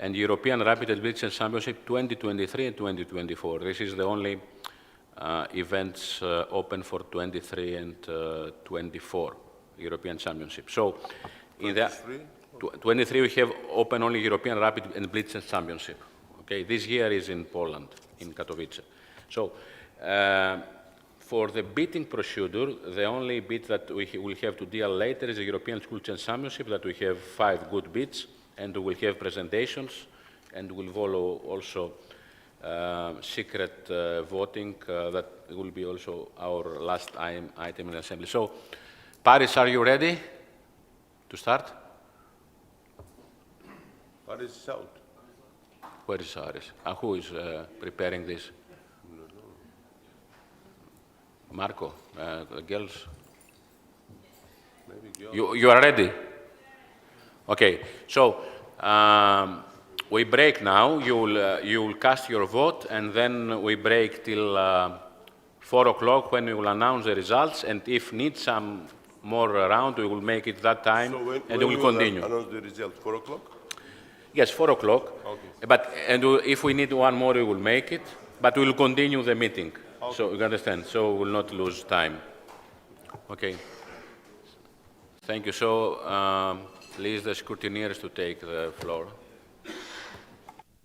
and European Rapid and Blitz Chess Championship 2023 and 2024. This is the only events open for 23 and 24 European Championship. So in the 23 we have open only European Rapid and Blitz Chess Championship. Okay, this year is in Poland, in Katowice. So for the bidding procedure, the only bid that we will have to deal later is the European School Chess Championship, that we have 5 good bids, and we will have presentations, and will follow also secret voting. That will be also our last item in the assembly. So Paris, are you ready to start? Paris is out. Where is Paris? Who is preparing this? Marco, the girls? You are ready? Okay, so we break now. You will cast your vote, and then we break till 4 o'clock when we will announce the results, and if need some more round, we will make it that time, So and we will continue. Announce the result, 4 o'clock? Yes, 4 o'clock. Okay. If we need one more, we will make it, but we will continue the meeting. Okay. So you understand, so we will not lose time. Okay. Thank you. So please, the scrutineers to take the floor.